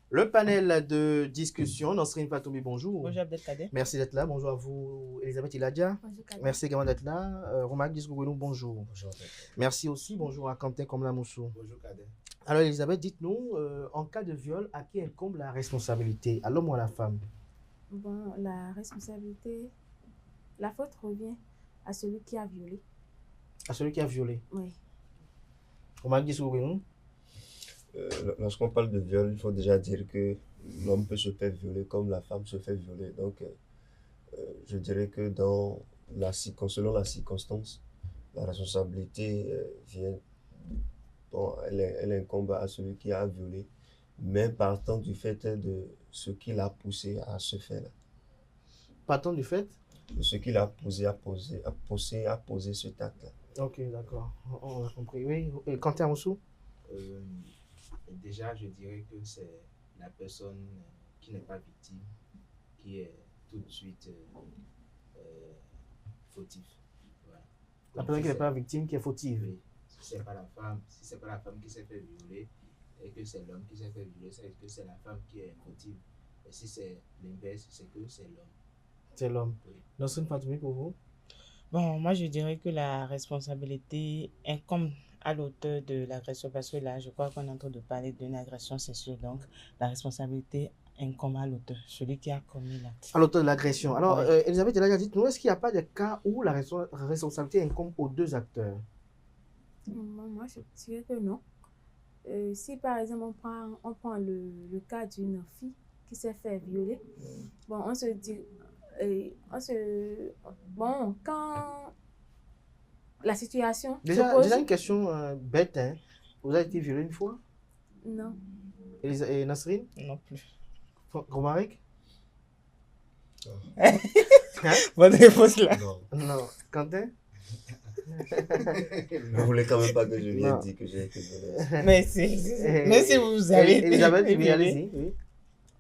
Le panel de discussion, Nasrine Fatoumi, bonjour. Bonjour Abdelkader. Merci d'être là. Bonjour à vous, Elisabeth Iladia. Bonjour Kader. Merci également d'être là. Romain Gisgoubenou, bonjour. Bonjour. Merci aussi. Bonjour à Quentin Komla-Moussou. Bonjour Kader. Alors Elisabeth, dites-nous, en cas de viol, à qui incombe la responsabilité, à l'homme ou à la femme? Bon, la responsabilité, la faute revient à celui qui a violé. À celui qui a violé? Oui. Romain Gisgoubenou. Lorsqu'on parle de viol, il faut déjà dire que l'homme peut se faire violer comme la femme se fait violer. Donc, je dirais que selon la circonstance, la responsabilité elle incombe à celui qui a violé, mais partant du fait de ce qui l'a poussé à ce fait-là. Partant du fait? De ce qui l'a poussé à poser cet acte-là. Ok, d'accord. On a compris. Oui. Et Quentin Moussou? Déjà, je dirais que c'est la personne qui n'est pas victime qui est tout de suite fautif. Voilà. La personne qui n'est pas victime qui est fautive. Oui. Si c'est pas la femme qui s'est fait violer et que c'est l'homme qui s'est fait violer, c'est que c'est la femme qui est fautive. Et si c'est l'inverse, c'est que c'est l'homme. C'est l'homme. Oui. Nasrine Fatoumi, pour vous? Bon, moi je dirais que la responsabilité incombe à l'auteur de l'agression, parce que là, je crois qu'on est en train de parler d'une agression sexuelle, donc la responsabilité incombe à l'auteur, celui qui a commis l'acte. À l'auteur de l'agression. Alors, Oui. Elisabeth, elle a dit, nous, est-ce qu'il n'y a pas de cas où la responsabilité incombe aux deux acteurs? Moi, je dirais que non. Si par exemple on prend le cas d'une fille qui s'est fait violer, bon, on se dit, bon, quand la situation se Déjà pose, une question bête, hein. Vous avez été violé une fois? non. Et Nasrine? Non plus. Romaric? Hein? Votre réponse là? Non. Quentin? Vous voulez quand même pas que je vienne Non. dire que j'ai été violé. Mais si vous avez été Elisabeth, oui, violée. allez-y. Oui.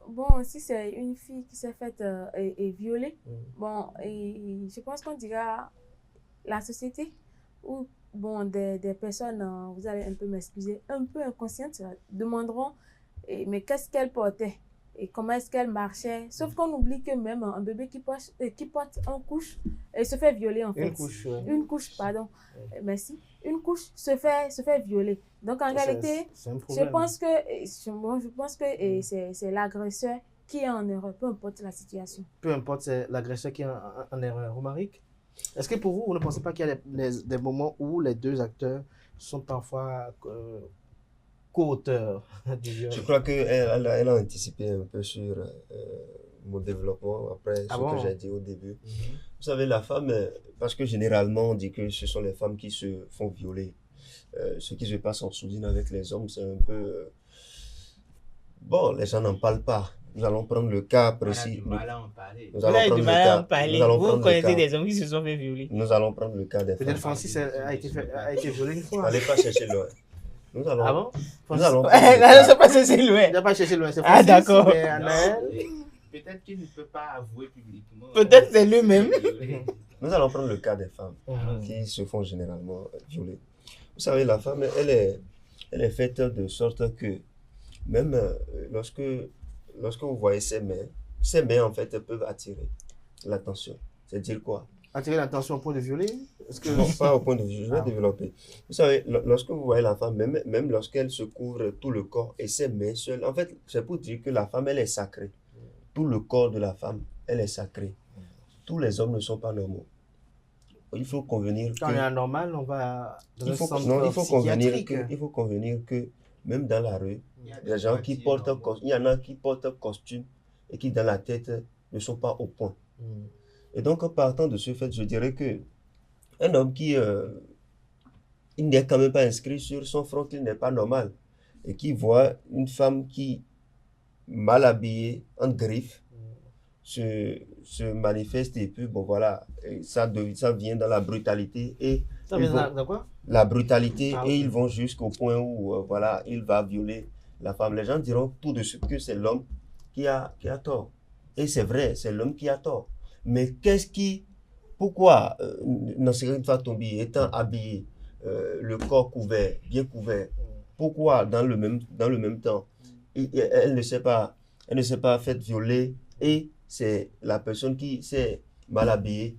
Bon, si c'est une fille qui s'est faite et violée, bon, et je pense qu'on dira la société ou bon, des personnes, vous allez un peu m'excuser, un peu inconscientes, demanderont mais qu'est-ce qu'elle portait et comment est-ce qu'elle marchait. Sauf qu'on oublie que même un bébé qui porte une couche se fait violer en fait. Une couche, ouais. Une couche, pardon. Merci. Une couche se fait violer. Donc en réalité, c'est un je problème. pense que c'est l'agresseur qui est en erreur, peu importe la situation. Peu importe, c'est l'agresseur qui est en erreur. Romaric, est-ce que pour vous, vous ne pensez pas qu'il y a des moments où les deux acteurs sont parfois co-auteurs du viol? Je crois qu'elle a anticipé un peu sur mon développement après ce que j'ai dit au début. Vous savez, la femme, parce que généralement on dit que ce sont les femmes qui se font violer. Ce qui se passe en sourdine avec les hommes, c'est un peu... Bon, les gens n'en parlent pas. Nous allons prendre le cas précis. Vous avez du mal à en parler. Vous connaissez des hommes qui se sont fait violer. Nous allons prendre le cas des femmes. Peut-être Francis a été violé une fois. N'allez pas chercher loin. Nous allons... Ah bon? Nous allons... Ne pas chercher loin. Il n'a pas cherché loin. Ah d'accord. Peut-être qu'il ne peut pas avouer publiquement. Peut-être c'est lui-même. Nous allons prendre le cas des femmes qui se font généralement violer. Vous savez, la femme, elle est faite de sorte que même lorsque vous voyez ses mains en fait peuvent attirer l'attention. C'est-à-dire quoi? Attirer l'attention au point de violer? Non, pas au point de vue, je vais développer. Vous savez, lorsque vous voyez la femme, même lorsqu'elle se couvre tout le corps et ses mains seules, en fait, c'est pour dire que la femme, elle est sacrée. Tout le corps de la femme, elle est sacrée. Tous les hommes ne sont pas normaux. Il faut convenir Quand on est anormal, on va dans un centre il faut psychiatrique. convenir que même dans la rue, il y a des gens qui portent il y en a qui portent un costume et qui dans la tête ne sont pas au point. Et donc, partant de ce fait, je dirais que un homme qui il n'est quand même pas inscrit sur son front qu'il n'est pas normal et qui voit une femme qui mal habillée, en griffe, se manifeste et puis bon voilà, et ça vient dans la brutalité et ça vient dans quoi? La brutalité et okay. Ils vont jusqu'au point où voilà, il va violer la femme. Les gens diront tout de suite que c'est l'homme qui a tort. Et c'est vrai, c'est l'homme qui a tort. Mais pourquoi Nasrine Fatombi étant habillée, le corps couvert, bien couvert, pourquoi dans le même temps, elle ne s'est pas faite violer et c'est la personne qui s'est mal habillée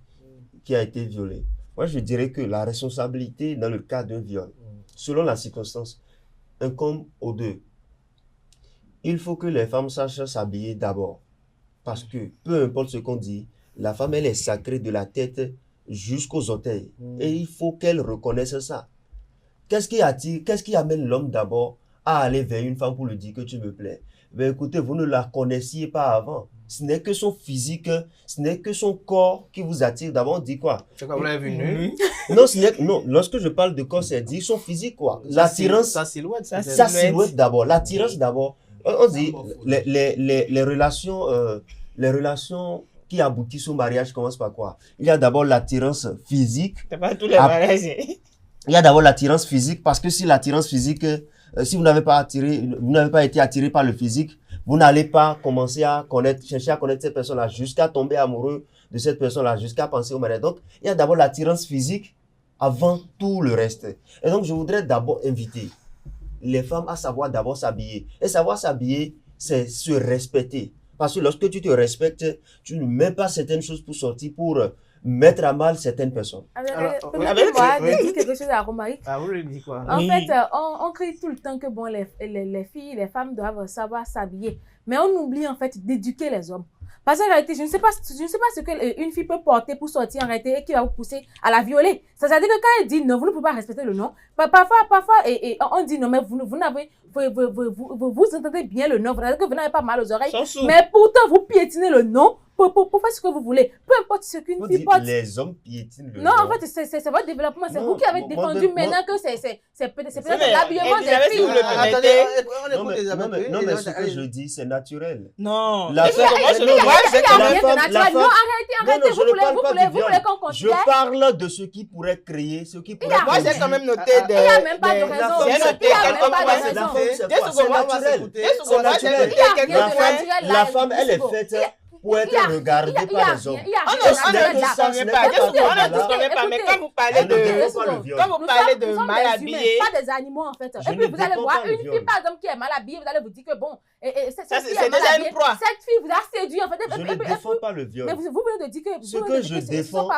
qui a été violée? Moi, je dirais que la responsabilité dans le cas d'un viol, selon la circonstance, incombe aux deux. Il faut que les femmes sachent s'habiller d'abord. Parce que, peu importe ce qu'on dit, la femme, elle est sacrée de la tête jusqu'aux orteils. Et il faut qu'elle reconnaisse ça. Qu'est-ce qui amène l'homme d'abord à aller vers une femme pour lui dire que tu me plais? Ben écoutez, vous ne la connaissiez pas avant. Ce n'est que son physique, ce n'est que son corps qui vous attire. D'abord, on dit quoi? C'est quoi, vous l'avez vu nu? Non, lorsque je parle de corps, c'est dire son physique, quoi. L'attirance. Sa silhouette. Sa silhouette d'abord. L'attirance d'abord. On dit les relations qui aboutissent au mariage commencent par quoi? Il y a d'abord l'attirance physique. C'est pas tous les mariages. Il y a d'abord l'attirance physique parce que si l'attirance physique, si vous n'avez pas été attiré par le physique, vous n'allez pas commencer à chercher à connaître cette personne-là jusqu'à tomber amoureux de cette personne-là, jusqu'à penser au mariage. Donc, il y a d'abord l'attirance physique avant tout le reste. Et donc, je voudrais d'abord inviter les femmes à savoir d'abord s'habiller. Et savoir s'habiller, c'est se respecter. Parce que lorsque tu te respectes, tu ne mets pas certaines choses pour sortir, pour mettre à mal certaines personnes. Permettez-moi de dire quelque chose à Romaric. Ah, vous le dites quoi? En fait, on crie tout le temps que bon, les filles, les femmes doivent savoir s'habiller. Mais on oublie en fait d'éduquer les hommes. Parce qu'en réalité, je ne sais pas ce qu'une fille peut porter pour sortir en réalité et qui va vous pousser à la violer. C'est-à-dire que quand elle dit non, vous ne pouvez pas respecter le non. Parfois, on dit non, mais vous entendez bien le non. C'est-à-dire que vous n'avez pas mal aux oreilles. Mais pourtant, vous piétinez le non pour faire ce que vous voulez. Peu importe ce qu'une fille porte. Les hommes piétinent le non. non. En fait, c'est votre développement. C'est vous qui avez défendu maintenant que c'est peut-être l'habillement des filles. Non, mais ce que je dis, c'est naturel. Non. Arrêtez, vous voulez qu'on considère. Je parle de ce qui pourrait créer, ce qui pourrait. Moi, j'ai quand même noté il n'y a même pas de raison. J'ai noté c'est naturel. La femme, elle est faite pour être regardée par les hommes. On ne mais quand vous parlez de mal habillé, pas des animaux en fait. Et puis vous allez voir une fille par exemple qui est mal habillée, vous allez vous dire que bon, cette fille vous a séduit en fait. Je ne défends pas le viol. Mais vous venez de dire que ce que je défends.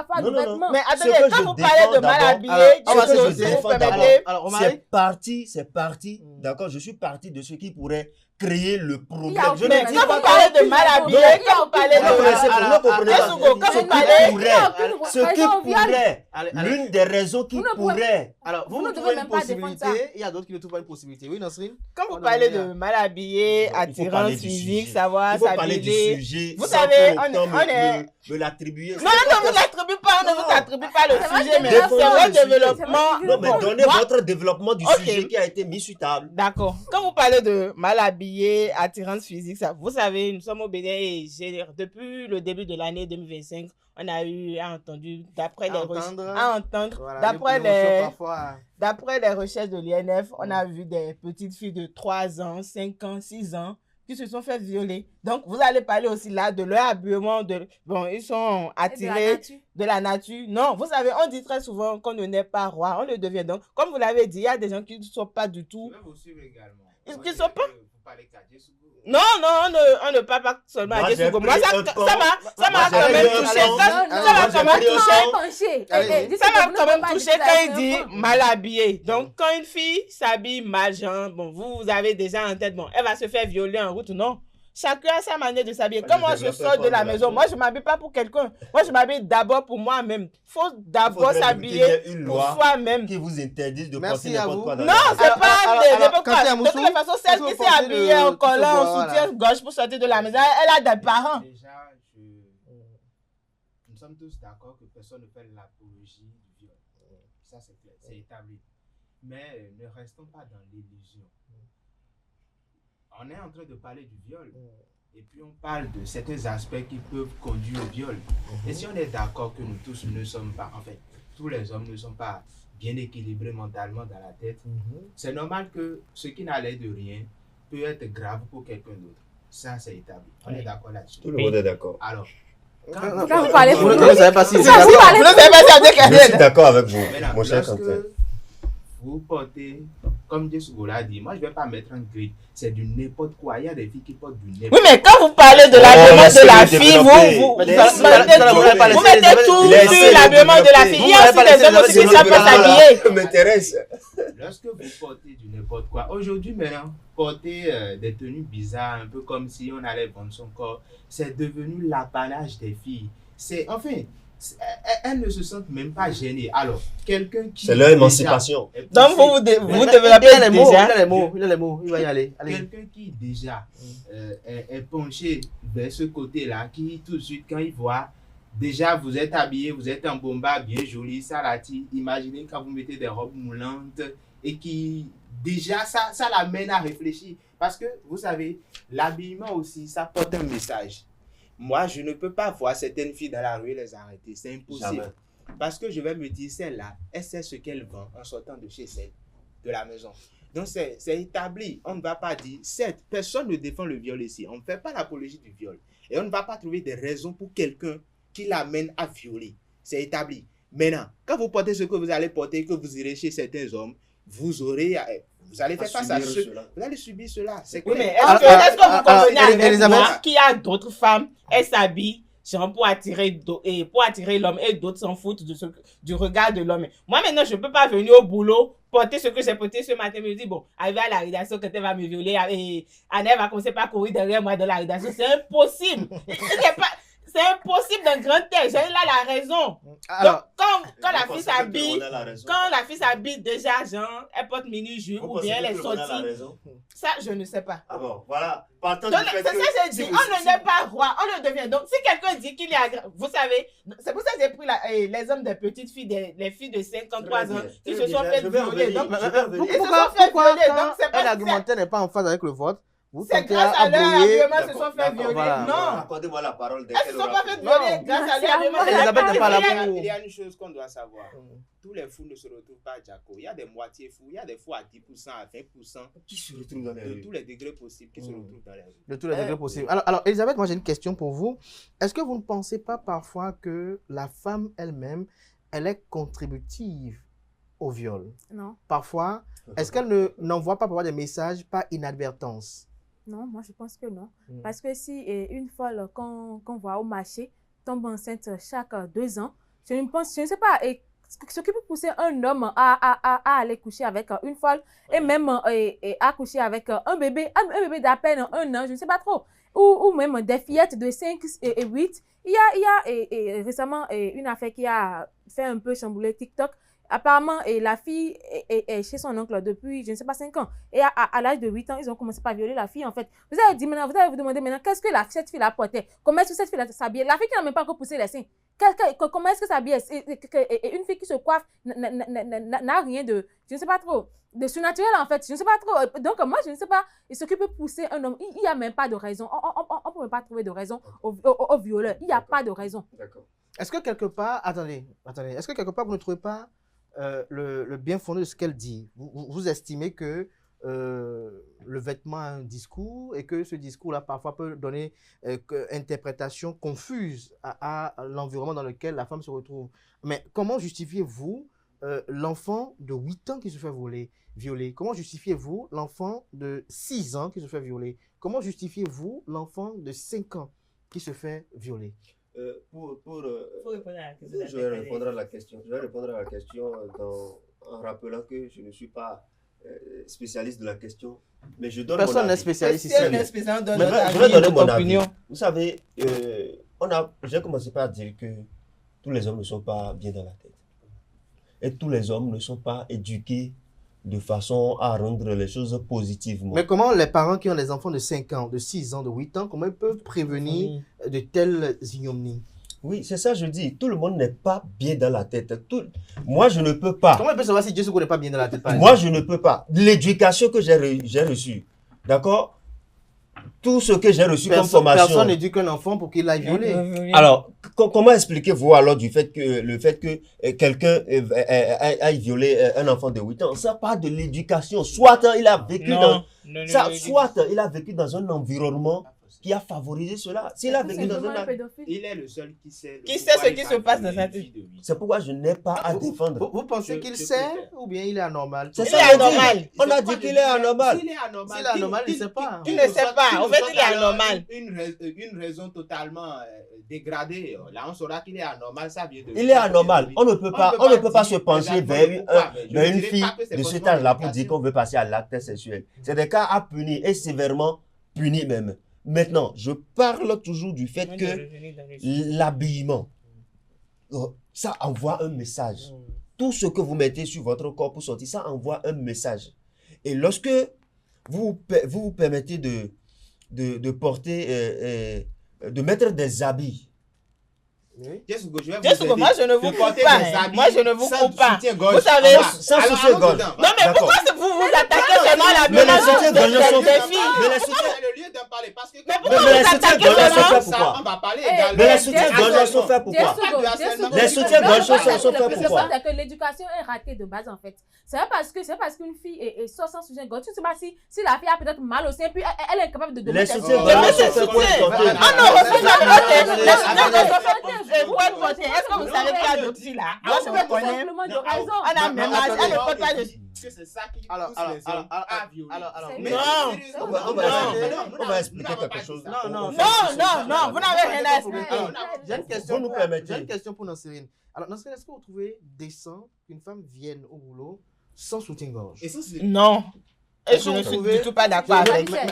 Mais attendez, quand vous parlez de mal habillé, c'est parti. D'accord, je suis parti de ce qui pourrait créer le problème. Mais quand vous parlez de mal habillé, quand vous parlez de l'une des raisons qui pourrait. Alors, vous trouvez une possibilité, il y a d'autres qui ne trouvent pas une possibilité. Oui, Nasrine? Quand vous parlez de mal habillé, attirance physique, savoir s'habiller, vous savez, me l'attribuer. Non, vous n'attribuez pas, on ne vous attribue pas le sujet, mais c'est votre développement. Non, mais donnez votre développement du sujet qui a été mis sur table. D'accord. Quand vous parlez de mal habillé, attirance physique, ça, vous savez, nous sommes au Bénin et depuis le début de l'année 2025, on a eu entendu, d'après les recherches de l'INF, on a vu des petites filles de 3 ans, 5 ans, 6 ans qui se sont fait violer. Donc, vous allez parler aussi là de leur habillement, ils sont attirés de la nature. Non, vous savez, on dit très souvent qu'on ne naît pas roi, on le devient. Donc, comme vous l'avez dit, il y a des gens qui ne sont pas du tout. Je vais vous suivre également. Ils ne sont pas. Non, on ne parle pas seulement à Djesougo. Moi, ça m'a quand même touché. Ça m'a quand même touché quand il dit mal habillé. Donc, quand une fille s'habille mal, genre, bon, vous avez déjà en tête, bon, elle va se faire violer en route, non? Chacun a sa manière de s'habiller. Quand moi je sors de la maison, moi je ne m'habille pas pour quelqu'un. Moi je m'habille d'abord pour moi-même. Il faut d'abord s'habiller pour soi-même. Qui vous interdise de porter n'importe quoi. Non, c'est pas n'importe quoi. De toute façon, celle qui s'est habillée en collant, en soutien-gorge pour sortir de la maison, elle a des parents. Déjà, nous sommes tous d'accord que personne ne fait l'apologie du viol. Ça c'est clair, c'est établi. Mais ne restons pas dans l'illusion. On est en train de parler du viol et puis on parle de certains aspects qui peuvent conduire au viol. Et si on est d'accord que nous tous ne sommes pas, en fait, tous les hommes ne sont pas bien équilibrés mentalement dans la tête, c'est normal que ce qui n'a l'air de rien peut être grave pour quelqu'un d'autre. Ça, c'est établi. On est d'accord là-dessus. Tout le monde est d'accord. Alors, quand vous parlez, vous ne savez pas si c'est d'accord. Je suis d'accord avec vous, mon cher Quentin. Vous portez, comme Djesougo l'a dit, moi je ne vais pas mettre en grille, c'est du n'importe quoi. Il y a des filles qui portent du n'importe quoi. Oui, mais quand vous parlez de l'habillement de la fille, vous mettez tout sur l'habillement de la fille. Il y a aussi des hommes aussi qui savent pas s'habiller. Ça m'intéresse. Lorsque vous portez du n'importe quoi, aujourd'hui maintenant, porter des tenues bizarres, un peu comme si on allait vendre son corps, c'est devenu l'apanage des filles. Enfin, elles ne se sentent même pas gênées. Alors, quelqu'un qui... C'est leur émancipation. Donc, vous développez les mots. Il a les mots, il va y aller. Quelqu'un qui déjà est penché vers ce côté-là, qui tout de suite, quand il voit, déjà vous êtes habillé, vous êtes en bomba bien joli, salati, imaginez quand vous mettez des robes moulantes et qui... Déjà, ça l'amène à réfléchir. Parce que, vous savez, l'habillement aussi, ça porte un message. Moi, je ne peux pas voir certaines filles dans la rue et les arrêter. C'est impossible. Jamais. Parce que je vais me dire, celle-là, elle sait ce qu'elle vend en sortant de chez elle, de la maison. Donc, c'est établi. On ne va pas dire, certes, personne ne défend le viol ici. On ne fait pas l'apologie du viol. Et on ne va pas trouver des raisons pour quelqu'un qui l'amène à violer. C'est établi. Maintenant, quand vous portez ce que vous allez porter, que vous irez chez certains hommes, vous allez faire face à cela. Vous allez subir cela. C'est oui, mais est-ce que vous comprenez avec moi qu'il y a d'autres femmes, elles s'habillent genre pour attirer l'homme, et d'autres s'en foutent du regard de l'homme. Moi, maintenant, je ne peux pas venir au boulot, porter ce que j'ai porté ce matin, me dire, bon, arriver à la rédaction, quand elle va me violer, et Anne va commencer par courir derrière moi dans la rédaction. C'est impossible. C'est impossible d'un grand texte. J'ai là la raison. Alors, donc, quand la fille s'habille déjà, genre, elle porte mini-jupe ou bien elle est sortie. Ça, je ne sais pas. Ah bon, voilà. Partant donc, du fait c'est ça que j'ai dit. On ne n'est pas roi, on le devient. Donc, si quelqu'un dit qu'il est vous savez, c'est pour ça que j'ai pris les hommes des petites filles, les filles de 53 ans qui se sont fait violer. Donc, pourquoi un argumentaire n'est pas en phase avec le vôtre? C'est grâce à leur argument se sont fait violer. Voilà. Non. Accordez-moi la parole. Elles se sont pas fait violer grâce à leur argument. Il y a une chose qu'on doit savoir. Tous les fous ne se retrouvent pas à Jaco. Il y a des moitiés fous. Il y a des fous à 10%, à 20%. Qui se retrouvent dans les rues? De tous les degrés possibles qui se retrouvent dans les rues. De tous les degrés possibles. Alors, Elisabeth, moi j'ai une question pour vous. Est-ce que vous ne pensez pas parfois que la femme elle-même, elle est contributive au viol? Non. Parfois, est-ce qu'elle n'envoie pas parfois des messages par inadvertance? Non, moi je pense que non. Parce que si une folle qu'on voit au marché tombe enceinte chaque 2 ans, je ne sais pas, ce qui peut pousser un homme à aller coucher avec une folle et même à coucher avec un bébé d'à peine 1 an, je ne sais pas trop. Ou même des fillettes de 5 et 8. Il y a récemment une affaire qui a fait un peu chambouler TikTok. Apparemment, la fille est chez son oncle depuis, je ne sais pas, 5 ans. Et à l'âge de 8 ans, ils ont commencé par violer la fille, en fait. Vous allez vous demander maintenant, qu'est-ce que cette fille-là portait? Comment est-ce que cette fille-là s'habillait? La fille qui n'a même pas encore poussé les seins. Comment est-ce que ça s'habillait? Et une fille qui se coiffe n'a rien de, je ne sais pas trop, de surnaturel, en fait. Je ne sais pas trop. Donc, moi, je ne sais pas ce qui peut pousser un homme. Il n'y a même pas de raison. On ne peut même pas trouver de raison au violeur. Il n'y a pas de raison. D'accord. Est-ce que quelque part, attendez, est-ce que quelque part, vous ne trouvez pas le bien fondé de ce qu'elle dit? Vous estimez que le vêtement a un discours et que ce discours-là parfois peut donner interprétation confuse à l'environnement dans lequel la femme se retrouve. Mais comment justifiez-vous l'enfant de 8 ans qui se fait violer? Comment justifiez-vous l'enfant de 6 ans qui se fait violer? Comment justifiez-vous l'enfant de 5 ans qui se fait violer? Je vais répondre à la question. Je vais répondre à la question en rappelant que je ne suis pas spécialiste de la question, mais je donne mon avis. Personne n'est spécialiste ici. Je vais donner mon avis. Vous savez, j'ai commencé par dire que tous les hommes ne sont pas bien dans la tête. Et tous les hommes ne sont pas éduqués de façon à rendre les choses positivement. Mais comment les parents qui ont des enfants de 5 ans, de 6 ans, de 8 ans, comment ils peuvent prévenir de telles ignominies? Oui, c'est ça je dis. Tout le monde n'est pas bien dans la tête. Moi, je ne peux pas. Comment on peut savoir si Dieu n'est pas bien dans la tête? Moi, je ne peux pas. L'éducation que j'ai reçue, d'accord? Tout ce que j'ai reçu comme formation. Personne n'éduque un enfant pour qu'il aille violer. Alors, comment expliquez-vous alors le fait que quelqu'un aille violer un enfant de 8 ans? Ça part de l'éducation. Soit il a vécu il a vécu dans un environnement qui a favorisé cela. S'il a vécu dans un... Il est le seul qui sait ce qui se passe dans sa vie. C'est pourquoi je n'ai pas à défendre. Vous pensez qu'il sait ou bien il est anormal? C'est ça, anormal. On a dit qu'il est anormal. S'il est anormal, il ne sait pas. Il ne sait pas. En fait, il est anormal. Une raison totalement dégradée. Là, on saura qu'il est anormal. Ça vient de... Il est anormal. On ne peut pas se pencher vers une fille de cet âge-là pour dire qu'on veut passer à l'acte sexuel. C'est des cas à punir et sévèrement punis même. Maintenant, je parle toujours du fait que l'habillement, ça envoie un message. Tout ce que vous mettez sur votre corps pour sortir, ça envoie un message. Et lorsque vous vous permettez de porter, de mettre des habits, moi je ne vous coupe pas. Moi je ne vous coupe pas. Vous savez, sans soutien-gorge. Non mais pourquoi vous attaquez seulement la mais les soutiens-gorge sont faits. Mais les soutiens-gorge sont faits pourquoi? Les soutiens-gorge sont faits pourquoi? C'est que l'éducation est ratée de base en fait. C'est parce qu'une fille est sans soutien-gorge. Tu ne sais pas si la fille a peut-être mal au sein puis elle est incapable de donner les soutiens-gorge sont faits pour Ah non, porter. Est-ce que vous savez qu'il y a d'autres filles là? Moi, je me connais. On a même âge. Elle ne porte pas de... Que c'est ça qui pousse les hommes à violer. On va expliquer quelque chose. Non, vous n'avez rien à expliquer. J'ai une question pour Nancérine. Alors, Nancérine, est-ce que vous trouvez décent qu'une femme vienne au boulot sans soutien-gorge? Non. Et je ne suis du tout pas d'accord avec. Mais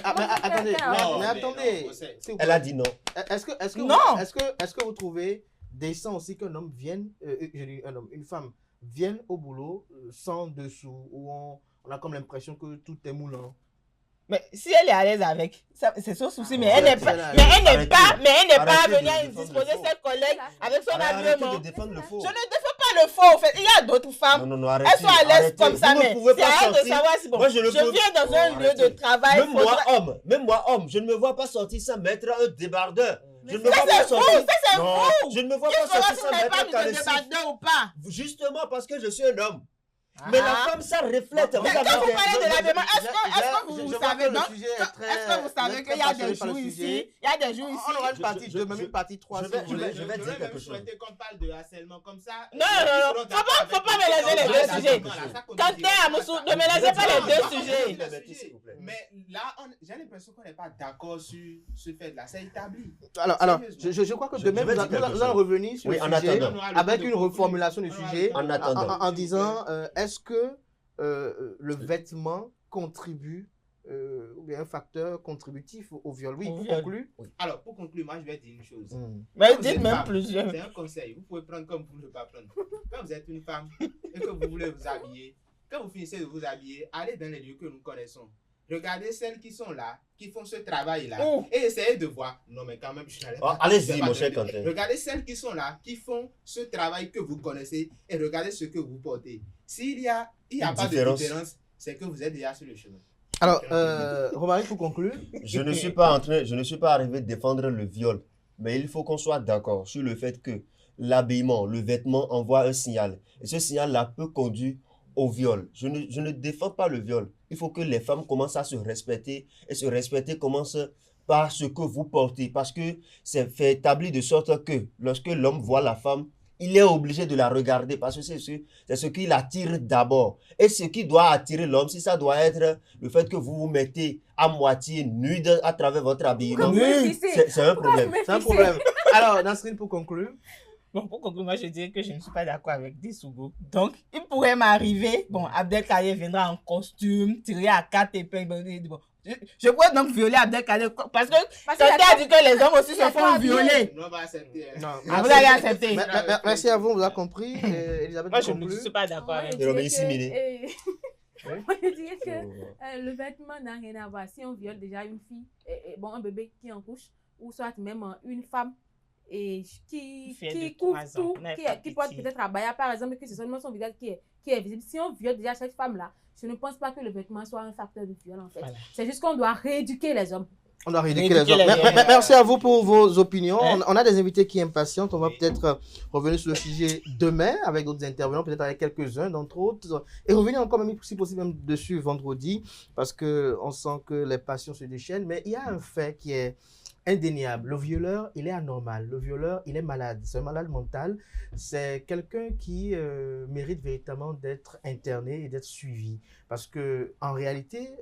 attendez. Elle a dit non. Est-ce que vous trouvez décent aussi qu'un homme vienne, une femme vienne au boulot sans dessous, où on a comme l'impression que tout est moulant? Mais si elle est à l'aise avec, c'est son souci, mais elle n'est pas venue disposer ses collègues avec son habillement. Je ne défends pas le faux, en fait. Il y a d'autres femmes, elles sont à l'aise comme ça, mais c'est à elles de savoir si bon. Je viens dans un lieu de travail. Même moi, homme, je ne me vois pas sortir sans mettre un débardeur. Je ne me vois pas sortir. Non, je ne me vois pas sortir sans mettre un débardeur ou pas. Justement parce que je suis un homme. Mais la femme, ça reflète. Mais quand vous parlez de l'habillement, est-ce que vous savez qu'il y a des jours ici, il y a des jours ici. On aura une partie 2, même une partie 3. Je vais dire quelque chose. Qu'on parle de harcèlement comme ça. Non, faut pas mélanger les deux sujets. Quand tu es à Moussou, ne mélangez pas les deux sujets. Mais là, j'ai l'impression qu'on n'est pas d'accord sur ce fait-là. C'est établi. Alors, je crois que demain, nous allons revenir sur le sujet avec une reformulation du sujet en disant est-ce que le vêtement contribue ou bien un facteur contributif au viol? Oui, pour conclure. Alors, pour conclure, moi, je vais dire une chose. Mais dites même plusieurs. C'est un conseil. Vous pouvez prendre comme vous ne voulez pas prendre. Quand vous êtes une femme et que vous voulez vous habiller, quand vous finissez de vous habiller, allez dans les lieux que nous connaissons. Regardez celles qui sont là, qui font ce travail-là, et essayez de voir. Non, mais quand même, je n'allais pas. Allez-y, mon cher Quentin. Regardez celles qui sont là, qui font ce travail que vous connaissez, et regardez ce que vous portez. S'il y a pas de différence, c'est que vous êtes déjà sur le chemin. Alors, Romary, pour conclure. Je ne suis pas arrivé à défendre le viol, mais il faut qu'on soit d'accord sur le fait que l'habillement, le vêtement envoie un signal. Et ce signal-là peut conduire au viol. Je ne défends pas le viol. Il faut que les femmes commencent à se respecter, et se respecter commence par ce que vous portez, parce que c'est fait établi de sorte que lorsque l'homme voit la femme, il est obligé de la regarder parce que c'est ce qui l'attire d'abord. Et ce qui doit attirer l'homme, si ça doit être le fait que vous vous mettez à moitié nu à travers votre habillement, c'est un problème. C'est un problème. Alors, Nancérine, pour conclure. Bon, pour conclure, moi, je dirais que je ne suis pas d'accord avec Dissougo. Donc, il pourrait m'arriver, bon, Abdelkader viendra en costume, tiré à 4 épingles. Bon, je pourrais donc violer Abdelkader parce que quelqu'un a dit que les hommes aussi se font violer. Non, on va accepter. Non, vous allez accepter. Merci à vous, on vous a compris. Elisabeth, moi, je ne suis pas d'accord avec Moi, je dirais que le vêtement n'a rien à voir. Si on viole déjà une fille, bon, un bébé qui est en couche, ou soit même une femme, et qui couvre tout, qui porte peut-être à baya par exemple, que c'est seulement son visage qui est visible. Si on viole déjà cette femme-là, je ne pense pas que le vêtement soit un facteur de viol en fait. Voilà. C'est juste qu'on doit rééduquer les hommes. On doit rééduquer les hommes. Merci à vous pour vos opinions. On a des invités qui impatientent. On va peut-être revenir sur le sujet demain avec d'autres intervenants, peut-être avec quelques-uns d'entre autres, et revenir encore même si possible même dessus vendredi, parce qu'on sent que les passions se déchaînent. Mais il y a un fait qui est indéniable. Le violeur, il est anormal. Le violeur, il est malade. C'est un malade mental. C'est quelqu'un qui mérite véritablement d'être interné et d'être suivi. Parce que en réalité,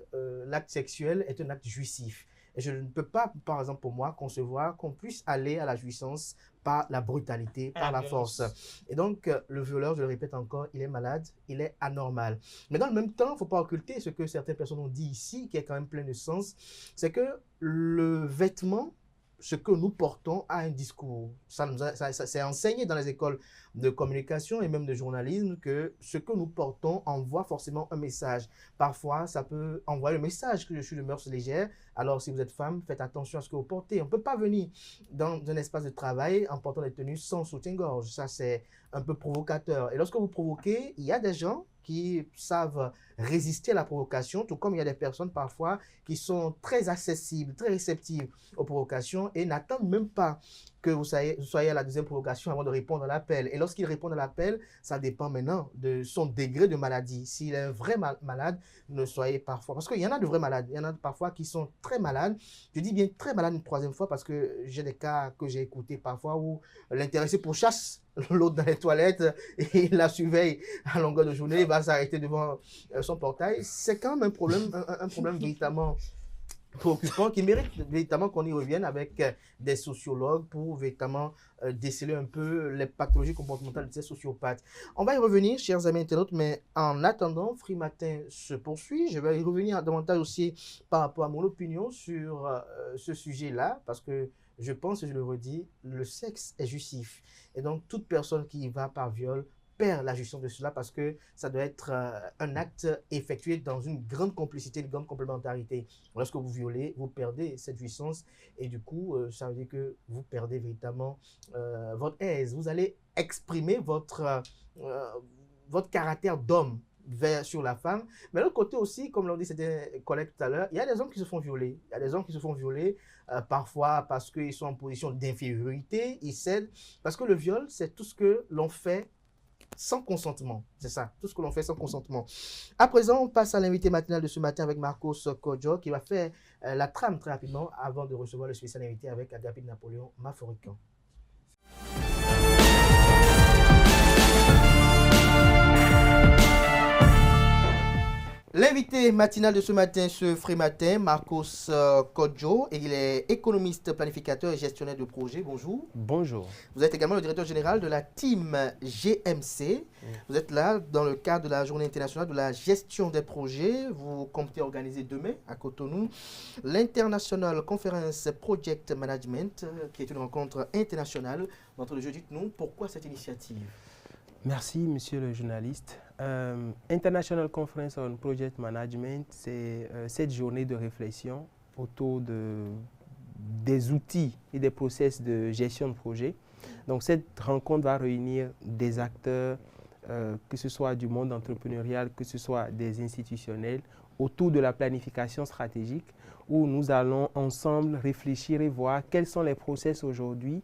l'acte sexuel est un acte jouissif. Et je ne peux pas, par exemple pour moi, concevoir qu'on puisse aller à la jouissance par la brutalité, par la force. Et donc, le violeur, je le répète encore, il est malade, il est anormal. Mais dans le même temps, il ne faut pas occulter ce que certaines personnes ont dit ici, qui est quand même plein de sens, c'est que le vêtement, ce que nous portons a un discours. Ça c'est enseigné dans les écoles de communication et même de journalisme que ce que nous portons envoie forcément un message. Parfois, ça peut envoyer le message que je suis de mœurs légères. Alors, si vous êtes femme, faites attention à ce que vous portez. On ne peut pas venir dans un espace de travail en portant des tenues sans soutien-gorge. Ça, c'est un peu provocateur. Et lorsque vous provoquez, il y a des gens qui savent résister à la provocation, tout comme il y a des personnes parfois qui sont très accessibles, très réceptives aux provocations et n'attendent même pas que vous soyez à la deuxième prolongation avant de répondre à l'appel. Et lorsqu'il répond à l'appel, ça dépend maintenant de son degré de maladie. S'il est un vrai malade, ne soyez parfois... Parce qu'il y en a de vrais malades. Il y en a parfois qui sont très malades. Je dis bien très malades une troisième fois parce que j'ai des cas que j'ai écoutés parfois où l'intéressé pourchasse l'autre dans les toilettes et il la surveille à longueur de journée. Il va s'arrêter devant son portail. C'est quand même un problème véritablement préoccupant qui mérite véritablement qu'on y revienne avec des sociologues pour véritablement déceler un peu les pathologies comportementales de ces sociopathes. On va y revenir, chers amis internautes, mais en attendant, Free Matin se poursuit. Je vais y revenir davantage aussi par rapport à mon opinion sur ce sujet-là, parce que je pense, et je le redis, le sexe est jouissif. Et donc, toute personne qui y va par viol perd la gestion de cela parce que ça doit être un acte effectué dans une grande complicité, une grande complémentarité. Lorsque vous violez, vous perdez cette jouissance et du coup, ça veut dire que vous perdez véritablement votre aise. Vous allez exprimer votre caractère d'homme sur la femme. Mais de l'autre côté aussi, comme l'ont dit certains collègues tout à l'heure, il y a des hommes qui se font violer. Il y a des hommes qui se font violer parfois parce qu'ils sont en position d'infériorité, ils cèdent. Parce que le viol, c'est tout ce que l'on fait sans consentement. C'est ça, tout ce que l'on fait sans consentement. À présent, on passe à l'invité matinal de ce matin avec Marcos Kodjo qui va faire la trame très rapidement avant de recevoir le spécial invité avec Agapit Napoléon Maforican. L'invité matinal de ce matin, ce Free Matin, Marcos Kodjo, et il est économiste, planificateur et gestionnaire de projet. Bonjour. Bonjour. Vous êtes également le directeur général de la team GMC. Vous êtes là dans le cadre de la Journée internationale de la gestion des projets. Vous comptez organiser demain à Cotonou l'International Conference Project Management, qui est une rencontre internationale d'entre les jeux. Dites-nous, pourquoi cette initiative? Merci, monsieur le journaliste. International Conference on Project Management, c'est cette journée de réflexion autour des outils et des process de gestion de projet. Donc, cette rencontre va réunir des acteurs, que ce soit du monde entrepreneurial, que ce soit des institutionnels, autour de la planification stratégique, où nous allons ensemble réfléchir et voir quels sont les process aujourd'hui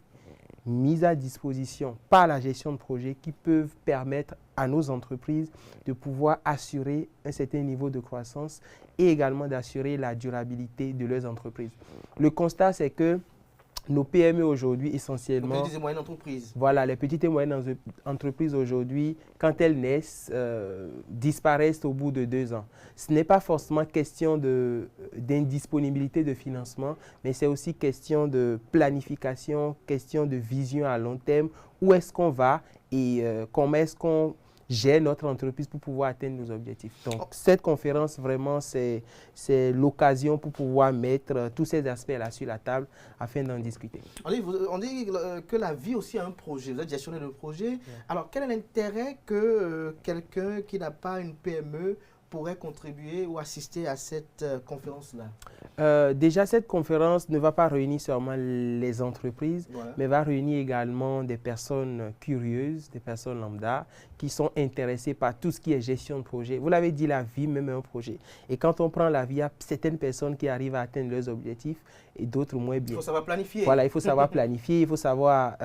mis à disposition par la gestion de projet qui peuvent permettre à nos entreprises de pouvoir assurer un certain niveau de croissance et également d'assurer la durabilité de leurs entreprises. Le constat, c'est que nos PME aujourd'hui, essentiellement... Les petites et moyennes entreprises. Voilà, les petites et moyennes entreprises aujourd'hui, quand elles naissent, disparaissent au bout de 2 ans. Ce n'est pas forcément question d'indisponibilité de financement, mais c'est aussi question de planification, question de vision à long terme. Où est-ce qu'on va et comment est-ce qu'on gère notre entreprise pour pouvoir atteindre nos objectifs. Donc, cette conférence, vraiment, c'est l'occasion pour pouvoir mettre tous ces aspects-là sur la table afin d'en discuter. On dit que la vie aussi a un projet. Vous êtes gestionnaire de projet. Alors, quel est l'intérêt que quelqu'un qui n'a pas une PME pourrait contribuer ou assister à cette conférence-là? Déjà, cette conférence ne va pas réunir seulement les entreprises, mais va réunir également des personnes curieuses, des personnes lambda, qui sont intéressées par tout ce qui est gestion de projet. Vous l'avez dit, la vie même est un projet. Et quand on prend la vie, il y a certaines personnes qui arrivent à atteindre leurs objectifs et d'autres moins bien. Il faut savoir planifier. Voilà, il faut savoir planifier, il faut savoir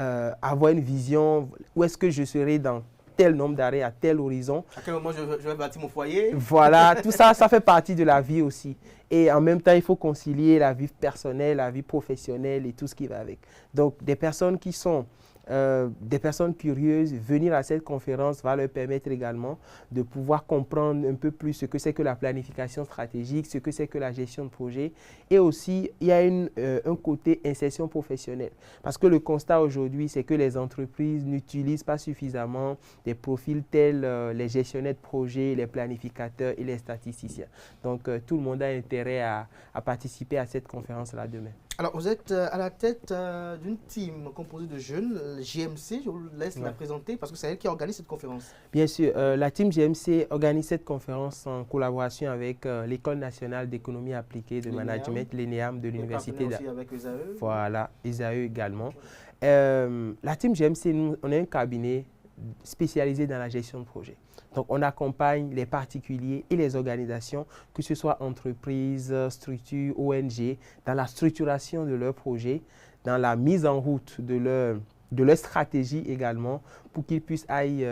avoir une vision. Où est-ce que je serai dans tel nombre d'arrêts à tel horizon. À quel moment je vais bâtir mon foyer? Voilà, tout ça, ça fait partie de la vie aussi. Et en même temps, il faut concilier la vie personnelle, la vie professionnelle et tout ce qui va avec. Donc, des personnes qui sont des personnes curieuses, venir à cette conférence va leur permettre également de pouvoir comprendre un peu plus ce que c'est que la planification stratégique, ce que c'est que la gestion de projet. Et aussi, il y a un côté insertion professionnelle. Parce que le constat aujourd'hui, c'est que les entreprises n'utilisent pas suffisamment des profils tels les gestionnaires de projet, les planificateurs et les statisticiens. Donc, tout le monde a intérêt à participer à cette conférence-là demain. Alors, vous êtes à la tête d'une team composée de jeunes, GMC, je vous laisse la présenter parce que c'est elle qui organise cette conférence. Bien sûr, la team GMC organise cette conférence en collaboration avec l'École nationale d'économie appliquée de management, l'ENEAM de l'Université. Aussi avec ESAE. Voilà, ESAE également. La team GMC, nous, on est un cabinet spécialisé dans la gestion de projet. Donc, on accompagne les particuliers et les organisations, que ce soit entreprises, structures, ONG, dans la structuration de leurs projets, dans la mise en route de leur stratégie également, pour qu'ils puissent aller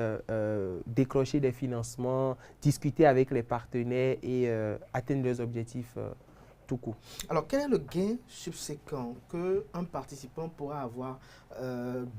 décrocher des financements, discuter avec les partenaires et atteindre leurs objectifs tout court. Alors, quel est le gain subséquent qu'un participant pourra avoir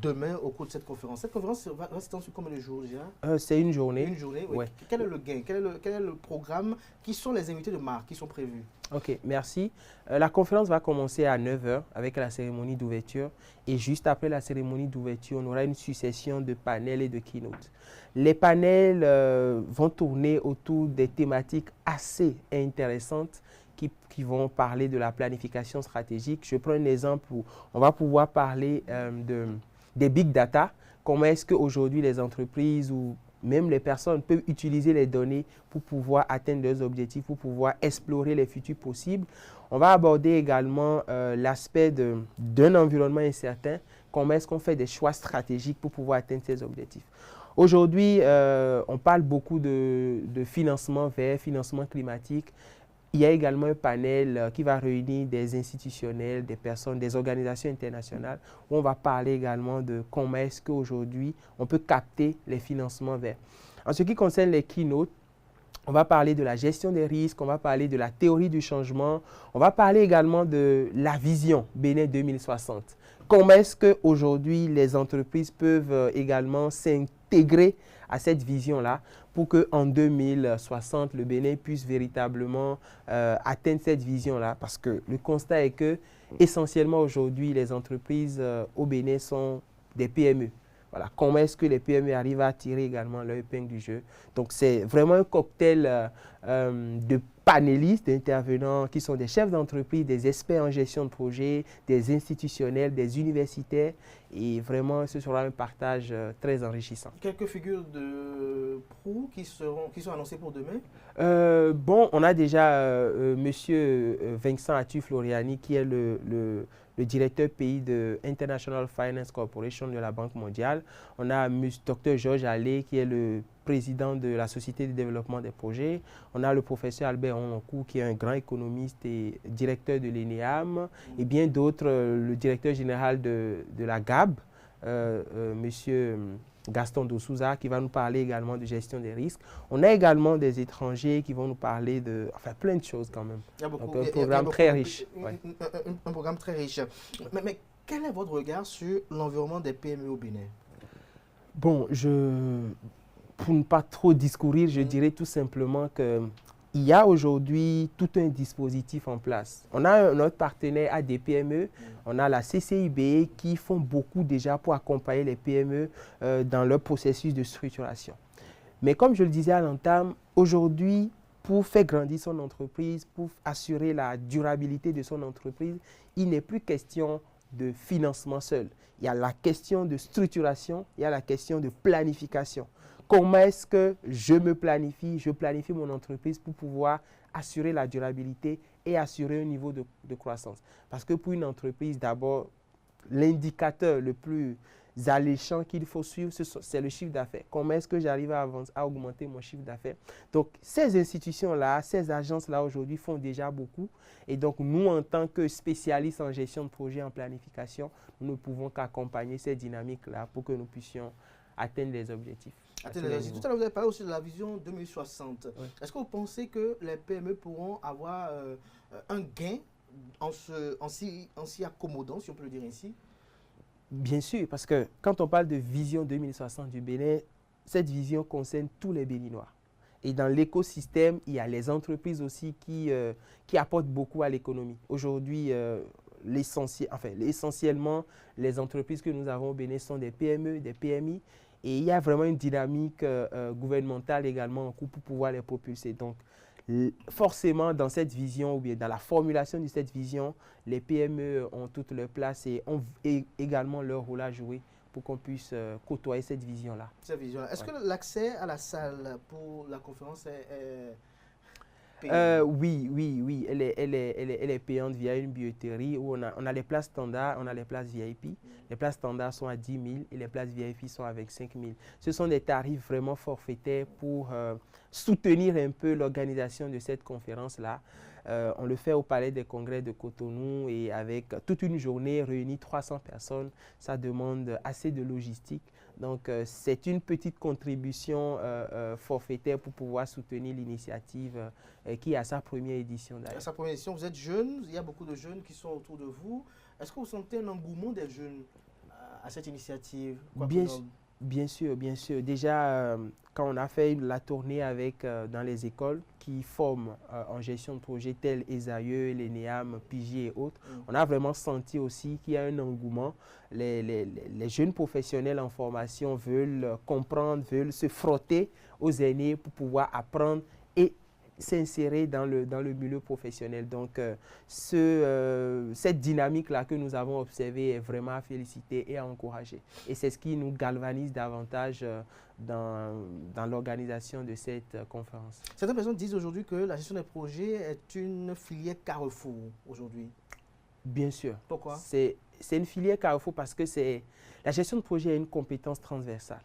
demain au cours de cette conférence? Cette conférence va s'étendre sur combien de jours déjà? C'est une journée. Une journée, oui. Ouais. Quel est le gain? Quel est le programme? Qui sont les invités de marque qui sont prévus? Ok, merci. La conférence va commencer à 9 h avec la cérémonie d'ouverture. Et juste après la cérémonie d'ouverture, on aura une succession de panels et de keynotes. Les panels vont tourner autour des thématiques assez intéressantes qui vont parler de la planification stratégique. Je prends un exemple où on va pouvoir parler des big data. Comment est-ce qu'aujourd'hui les entreprises ou même les personnes peuvent utiliser les données pour pouvoir atteindre leurs objectifs, pour pouvoir explorer les futurs possibles. On va aborder également l'aspect d'un environnement incertain. Comment est-ce qu'on fait des choix stratégiques pour pouvoir atteindre ces objectifs. Aujourd'hui, on parle beaucoup de financement vert, financement climatique. Il y a également un panel qui va réunir des institutionnels, des personnes, des organisations internationales, où on va parler également de comment est-ce qu'aujourd'hui on peut capter les financements verts. En ce qui concerne les keynotes, on va parler de la gestion des risques, on va parler de la théorie du changement, on va parler également de la vision Bénin 2060. Comment est-ce qu'aujourd'hui les entreprises peuvent également s'intégrer à cette vision-là pour qu'en 2060, le Bénin puisse véritablement atteindre cette vision-là. Parce que le constat est que, essentiellement aujourd'hui, les entreprises au Bénin sont des PME. Voilà. Comment est-ce que les PME arrivent à tirer également leur épingle du jeu? Donc, c'est vraiment un cocktail de panélistes, d'intervenants qui sont des chefs d'entreprise, des experts en gestion de projet, des institutionnels, des universitaires. Et vraiment, ce sera un partage très enrichissant. Quelques figures de proue qui sont annoncées pour demain? Bon, on a déjà monsieur Vincent Atu-Floriani qui est le directeur pays de International Finance Corporation de la Banque mondiale. On a Dr Georges Allais qui est le président de la Société de développement des projets. On a le professeur Albert Ononkou qui est un grand économiste et directeur de l'ENEAM. Et bien d'autres, le directeur général de la GAB, monsieur Gaston Dosouza, qui va nous parler également de gestion des risques. On a également des étrangers qui vont nous parler de plein de choses quand même. Il y a beaucoup, donc un programme très riche. Un programme très riche. Mais quel est votre regard sur l'environnement des PME au Bénin? Bon, pour ne pas trop discourir, je dirais tout simplement qu'il y a aujourd'hui tout un dispositif en place. On a notre partenaire ADPME, on a la CCIB qui font beaucoup déjà pour accompagner les PME dans leur processus de structuration. Mais comme je le disais à l'entame, aujourd'hui, pour faire grandir son entreprise, pour assurer la durabilité de son entreprise, il n'est plus question de financement seul. Il y a la question de structuration, il y a la question de planification. Comment est-ce que je planifie mon entreprise pour pouvoir assurer la durabilité et assurer un niveau de croissance. Parce que pour une entreprise, d'abord, l'indicateur le plus alléchant qu'il faut suivre, c'est le chiffre d'affaires. Comment est-ce que j'arrive à augmenter mon chiffre d'affaires? Donc, ces institutions-là, ces agences-là aujourd'hui font déjà beaucoup. Et donc, nous, en tant que spécialistes en gestion de projet, en planification, nous ne pouvons qu'accompagner ces dynamiques-là pour que nous puissions atteindre les objectifs. Tout à l'heure, vous avez parlé aussi de la vision 2060. Oui. Est-ce que vous pensez que les PME pourront avoir un gain en s'y accommodant, si on peut le dire ainsi? Bien sûr, parce que quand on parle de vision 2060 du Bénin, cette vision concerne tous les Béninois. Et dans l'écosystème, il y a les entreprises aussi qui apportent beaucoup à l'économie. Aujourd'hui, essentiellement, les entreprises que nous avons au Bénin sont des PME, des PMI. Et il y a vraiment une dynamique gouvernementale également en cours pour pouvoir les propulser. Donc, forcément, dans cette vision ou bien dans la formulation de cette vision, les PME ont toute leur place et ont également leur rôle à jouer pour qu'on puisse côtoyer cette vision-là. Cette vision-là. Est-ce que l'accès à la salle pour la conférence est oui, elle est payante via une billetterie où on a les places standards, on a les places VIP. Les places standards sont à 10 000 et les places VIP sont avec 5 000. Ce sont des tarifs vraiment forfaitaires pour soutenir un peu l'organisation de cette conférence-là. On le fait au Palais des Congrès de Cotonou et avec toute une journée réunie 300 personnes. Ça demande assez de logistique. Donc, c'est une petite contribution forfaitaire pour pouvoir soutenir l'initiative qui a sa première édition d'ailleurs. À sa première édition, vous êtes jeune, il y a beaucoup de jeunes qui sont autour de vous. Est-ce que vous sentez un engouement des jeunes à cette initiative? Bien sûr, bien sûr. Déjà, quand on a fait la tournée avec, dans les écoles qui forment en gestion de projet tels ESAIE, l'ENEAM, PIGI et autres, on a vraiment senti aussi qu'il y a un engouement. Les jeunes professionnels en formation veulent comprendre, veulent se frotter aux aînés pour pouvoir apprendre et s'insérer dans le milieu professionnel. Donc, cette dynamique-là que nous avons observée est vraiment à féliciter et à encourager. Et c'est ce qui nous galvanise davantage dans l'organisation de cette conférence. Certaines personnes disent aujourd'hui que la gestion des projets est une filière carrefour aujourd'hui. Bien sûr. Pourquoi? C'est une filière carrefour parce que la gestion de projet est une compétence transversale.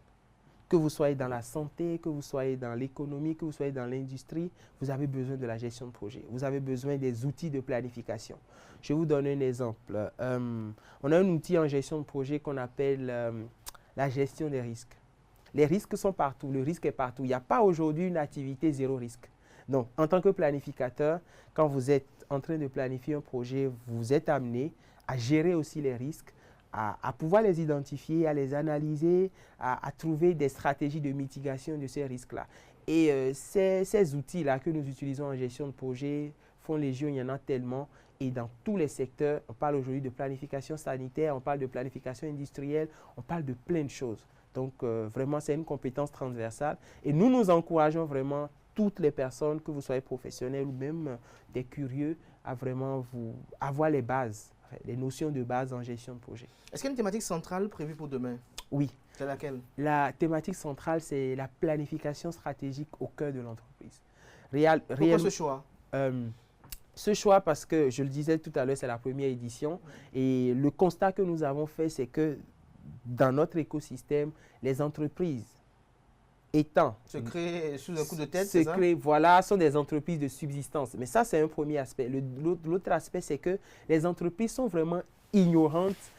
Que vous soyez dans la santé, que vous soyez dans l'économie, que vous soyez dans l'industrie, vous avez besoin de la gestion de projet. Vous avez besoin des outils de planification. Je vais vous donner un exemple. On a un outil en gestion de projet qu'on appelle la gestion des risques. Les risques sont partout, le risque est partout. Il n'y a pas aujourd'hui une activité zéro risque. Donc, en tant que planificateur, quand vous êtes en train de planifier un projet, vous êtes amené à gérer aussi les risques, à pouvoir les identifier, à les analyser, à trouver des stratégies de mitigation de ces risques-là. Et ces outils-là que nous utilisons en gestion de projet font légion, il y en a tellement. Et dans tous les secteurs, on parle aujourd'hui de planification sanitaire, on parle de planification industrielle, on parle de plein de choses. Donc vraiment, c'est une compétence transversale. Et nous encourageons vraiment toutes les personnes, que vous soyez professionnels ou même des curieux, à vraiment avoir les bases, les notions de base en gestion de projet. Est-ce qu'il y a une thématique centrale prévue pour demain? Oui. C'est laquelle? La thématique centrale, c'est la planification stratégique au cœur de l'entreprise. Pourquoi ce choix? Ce choix parce que, je le disais tout à l'heure, c'est la première édition. Et le constat que nous avons fait, c'est que dans notre écosystème, les entreprises se créent sous un coup de tête, c'est ça? Voilà, sont des entreprises de subsistance. Mais ça, c'est un premier aspect. L'autre aspect, c'est que les entreprises sont vraiment ignorantes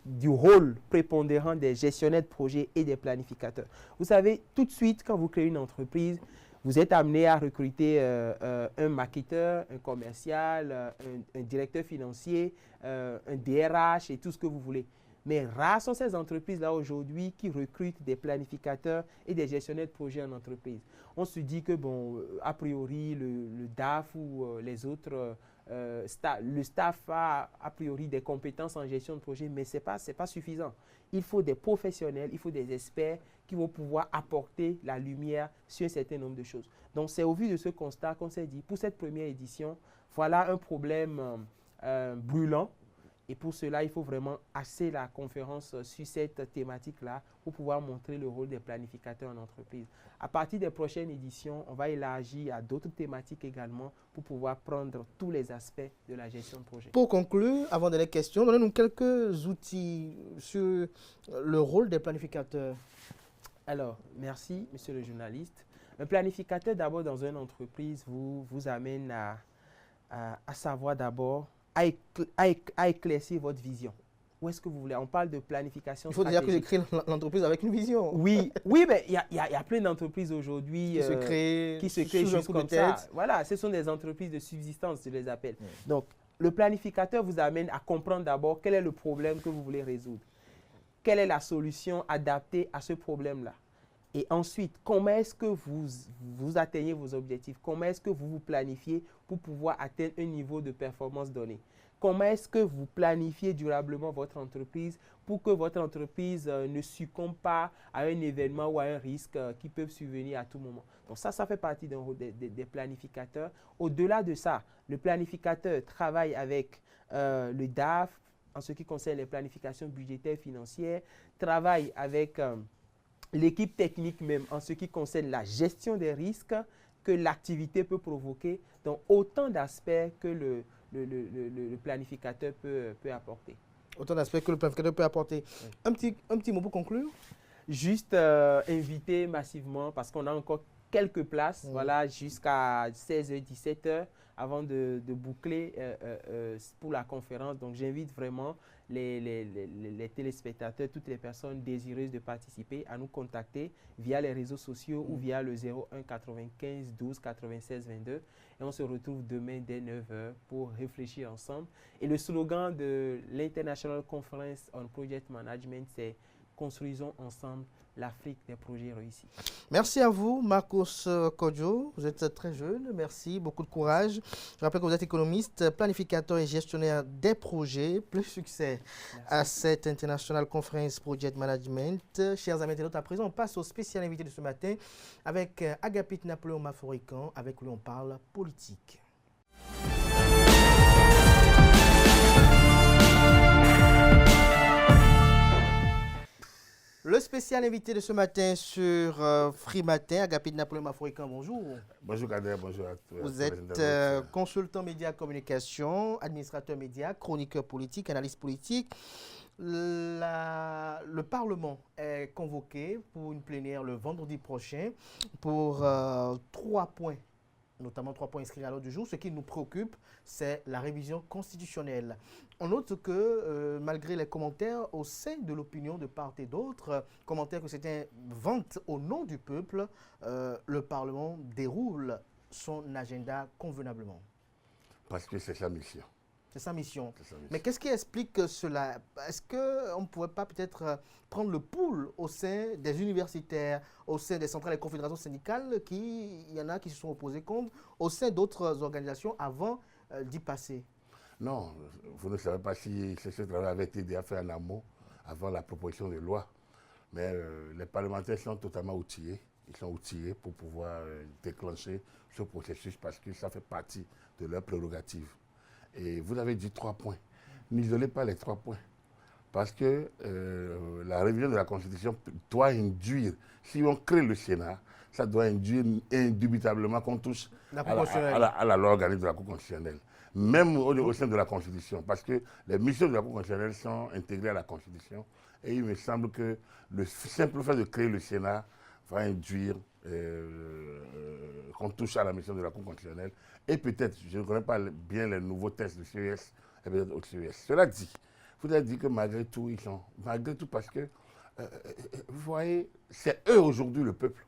du rôle prépondérant des gestionnaires de projets et des planificateurs. Vous savez, tout de suite, quand vous créez une entreprise, vous êtes amené à recruter un marketeur, un commercial, un directeur financier, un DRH et tout ce que vous voulez. Mais rares sont ces entreprises-là aujourd'hui qui recrutent des planificateurs et des gestionnaires de projets en entreprise. On se dit que, bon, a priori, le DAF ou les autres, le staff a priori des compétences en gestion de projet, mais ce n'est pas suffisant. Il faut des professionnels, il faut des experts qui vont pouvoir apporter la lumière sur un certain nombre de choses. Donc, c'est au vu de ce constat qu'on s'est dit, pour cette première édition, voilà un problème brûlant. Et pour cela, il faut vraiment axer la conférence sur cette thématique-là pour pouvoir montrer le rôle des planificateurs en entreprise. À partir des prochaines éditions, on va élargir à d'autres thématiques également pour pouvoir prendre tous les aspects de la gestion de projet. Pour conclure, avant d'aller questions, donnez-nous quelques outils sur le rôle des planificateurs. Alors, merci, monsieur le journaliste. Un planificateur, d'abord, dans une entreprise, vous amène à savoir d'abord, à éclaircir votre vision. Où est-ce que vous voulez? On parle de planification stratégique. Il faut déjà que je crée l'entreprise avec une vision. Oui, mais il y a plein d'entreprises aujourd'hui qui se créent juste comme ça. Voilà, ce sont des entreprises de subsistance, je les appelle. Donc, le planificateur vous amène à comprendre d'abord quel est le problème que vous voulez résoudre. Quelle est la solution adaptée à ce problème-là? Et ensuite, comment est-ce que vous atteignez vos objectifs? Comment est-ce que vous vous planifiez pour pouvoir atteindre un niveau de performance donné? Comment est-ce que vous planifiez durablement votre entreprise pour que votre entreprise ne succombe pas à un événement ou à un risque qui peut survenir à tout moment? Donc ça fait partie d'un rôle des planificateurs. Au-delà de ça, le planificateur travaille avec le DAF en ce qui concerne les planifications budgétaires financières, travaille avec l'équipe technique même en ce qui concerne la gestion des risques que l'activité peut provoquer, donc autant d'aspects que le planificateur peut apporter. Autant d'aspects que le planificateur peut apporter. Oui. Un petit mot pour conclure? Juste inviter massivement, parce qu'on a encore quelques places, voilà, jusqu'à 16h, 17h, avant de boucler pour la conférence. Donc, j'invite vraiment les téléspectateurs, toutes les personnes désireuses de participer à nous contacter via les réseaux sociaux ou via le 01 95 12 96 22. Et on se retrouve demain dès 9h pour réfléchir ensemble. Et le slogan de l'International Conference on Project Management, c'est « Construisons ensemble l'Afrique des projets réussis ». Merci à vous, Marcos Kodjo. Vous êtes très jeune. Merci, beaucoup de courage. Je rappelle que vous êtes économiste, planificateur et gestionnaire des projets. Plus succès à cette International Conference Project Management. Chers amis internautes, à présent, on passe au spécial invité de ce matin avec Agapit Napoléon Maforican. Avec lui, on parle politique. Le spécial invité de ce matin sur Free Matin, Agapit Napoléon Maforican, bonjour. Bonjour Kader, bonjour à tous. Vous êtes consultant média communication, administrateur média, chroniqueur politique, analyste politique. Le Parlement est convoqué pour une plénière le vendredi prochain pour 3 points. Notamment 3 points inscrits à l'ordre du jour. Ce qui nous préoccupe, c'est la révision constitutionnelle. On note que malgré les commentaires au sein de l'opinion de part et d'autre, commentaires que c'était vente au nom du peuple, le Parlement déroule son agenda convenablement. Parce que c'est sa mission. C'est sa mission. Mais qu'est-ce qui explique cela? Est-ce qu'on ne pourrait pas peut-être prendre le pouls au sein des universitaires, au sein des centrales et confédérations syndicales, il y en a qui se sont opposés contre, au sein d'autres organisations avant d'y passer? Non, vous ne savez pas si ce travail avait été déjà fait en amont, avant la proposition de loi. Mais les parlementaires sont totalement outillés. Ils sont outillés pour pouvoir déclencher ce processus parce que ça fait partie de leurs prérogatives. Et vous avez dit 3 points. N'isolez pas les 3 points. Parce que la révision de la Constitution doit induire, si on crée le Sénat, ça doit induire indubitablement qu'on touche à l'organisme de la Cour constitutionnelle. Même au sein de la Constitution. Parce que les missions de la Cour constitutionnelle sont intégrées à la Constitution. Et il me semble que le simple fait de créer le Sénat va induire qu'on touche à la mission de la Cour constitutionnelle. Et peut-être, je ne connais pas bien les nouveaux tests de CES, et peut-être au CES. Cela dit, vous avez dit que malgré tout, ils sont... Malgré tout parce que, vous voyez, c'est eux aujourd'hui le peuple.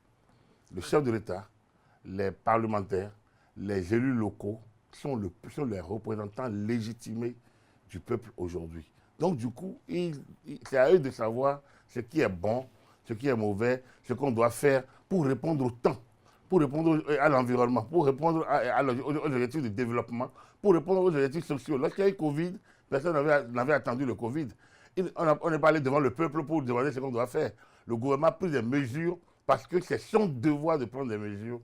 Le chef de l'État, les parlementaires, les élus locaux sont les représentants légitimés du peuple aujourd'hui. Donc du coup, c'est à eux de savoir ce qui est bon, ce qui est mauvais, ce qu'on doit faire pour répondre au temps, pour répondre à l'environnement, pour répondre aux objectifs de développement, pour répondre aux objectifs sociaux. Lorsqu'il y a eu Covid, personne n'avait attendu le Covid. On n'est pas allé devant le peuple pour demander ce qu'on doit faire. Le gouvernement a pris des mesures parce que c'est son devoir de prendre des mesures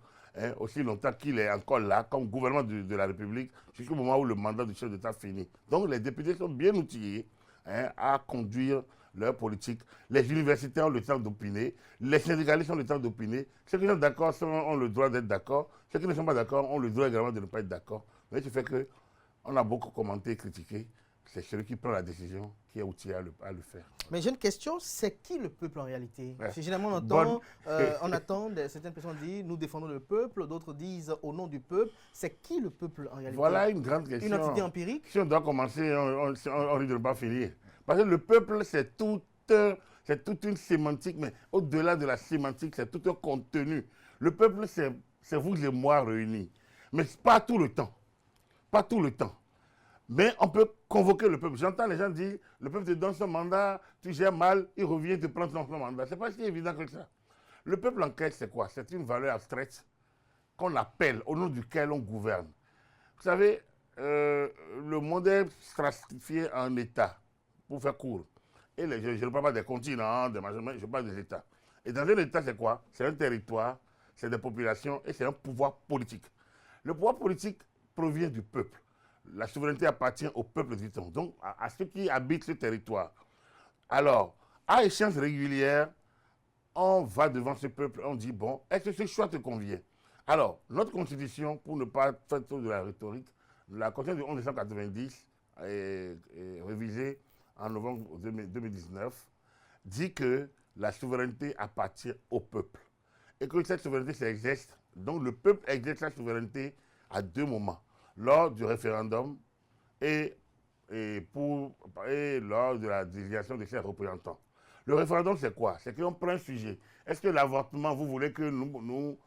aussi longtemps qu'il est encore là, comme gouvernement de la République, jusqu'au moment où le mandat du chef d'État finit. Donc les députés sont bien outillés à conduire leur politique. Les universitaires ont le temps d'opiner, les syndicalistes ont le temps d'opiner. Ceux qui sont d'accord ont le droit d'être d'accord, ceux qui ne sont pas d'accord ont le droit également de ne pas être d'accord. Mais ce fait qu'on a beaucoup commenté et critiqué. C'est celui qui prend la décision qui est outillé à le faire. Mais j'ai une question, c'est qui le peuple en réalité? Ouais. Généralement, on attend, certaines personnes disent nous défendons le peuple, d'autres disent au nom du peuple. C'est qui le peuple en réalité? Voilà une grande question. Une entité empirique? Si on doit commencer, on risque de ne pas finir. Parce que le peuple, c'est toute une sémantique, mais au-delà de la sémantique, c'est tout un contenu. Le peuple, c'est vous et moi réunis. Mais pas tout le temps. Pas tout le temps. Mais on peut convoquer le peuple. J'entends les gens dire, le peuple te donne son mandat, tu gères mal, il revient te prendre son mandat. Ce n'est pas si évident que ça. Le peuple en quête, c'est quoi? C'est une valeur abstraite qu'on appelle, au nom duquel on gouverne. Vous savez, le monde est stratifié en États, pour faire court. Et je ne parle pas des continents, je parle des États. Et dans un État, c'est quoi? C'est un territoire, c'est des populations et c'est un pouvoir politique. Le pouvoir politique provient du peuple. La souveraineté appartient au peuple, dit-on, donc à ceux qui habitent ce territoire. Alors, à échéance régulière, on va devant ce peuple, on dit, bon, est-ce que ce choix te convient? Alors, notre constitution, pour ne pas faire trop de la rhétorique, la constitution de 1990, révisée en novembre 2019, dit que la souveraineté appartient au peuple. et que cette souveraineté s'exerce. Donc le peuple exerce sa souveraineté à 2 moments, lors du référendum et lors de la désignation de ses représentants. Le référendum, c'est quoi? C'est qu'on prend un sujet. Est-ce que l'avortement, vous voulez que nous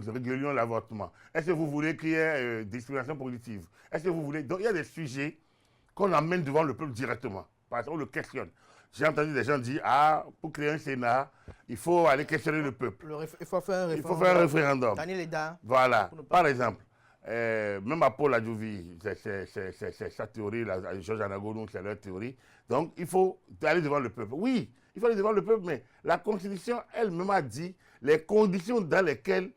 régulions l'avortement? Est-ce que vous voulez qu'il y ait discrimination positive? Est-ce que vous voulez... Donc il y a des sujets qu'on amène devant le peuple directement, parce qu'on le questionne. J'ai entendu des gens dire, pour créer un Sénat, il faut aller questionner le peuple. Il faut faire un référendum. Il faut faire un référendum. Daniel Eda. Voilà. Par exemple, même à Paul Adjouvi, c'est sa théorie, Georges Anagonou, c'est leur théorie. Donc, il faut aller devant le peuple. Oui, il faut aller devant le peuple, mais la Constitution elle-même a dit les conditions dans lesquelles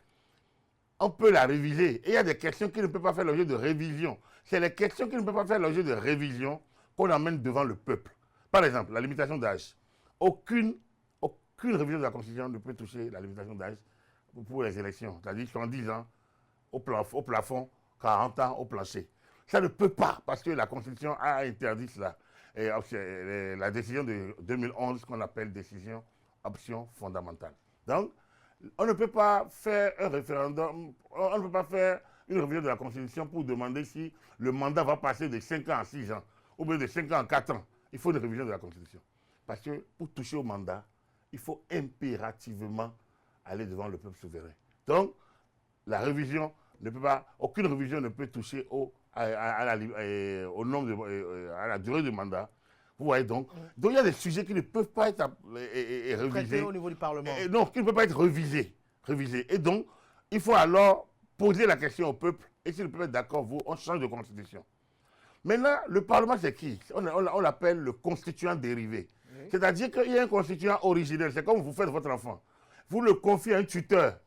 on peut la réviser. Et il y a des questions qui ne peuvent pas faire l'objet de révision. C'est les questions qui ne peuvent pas faire l'objet de révision qu'on amène devant le peuple. Par exemple, la limitation d'âge. Aucune révision de la Constitution ne peut toucher la limitation d'âge pour les élections. C'est-à-dire 70 ans au plafond, 40 ans au plancher. Ça ne peut pas, parce que la Constitution a interdit cela. Et la décision de 2011 qu'on appelle décision option fondamentale. Donc, on ne peut pas faire un référendum, on ne peut pas faire une révision de la Constitution pour demander si le mandat va passer de 5 ans à 6 ans, ou bien de 5 ans à 4 ans. Il faut une révision de la Constitution. Parce que pour toucher au mandat, il faut impérativement aller devant le peuple souverain. Donc, la révision ne peut pas, aucune révision ne peut toucher à la durée du mandat. Vous voyez donc. Donc il y a des sujets qui ne peuvent pas être révisés. Traités au niveau du Parlement. Non, qui ne peuvent pas être révisés. Et donc, il faut alors poser la question au peuple. Et si le peuple est d'accord, on change de constitution. Maintenant, le Parlement, c'est qui? On l'appelle le constituant dérivé. Oui. C'est-à-dire qu'il y a un constituant originel. C'est comme vous faites votre enfant. Vous le confiez à un tuteur.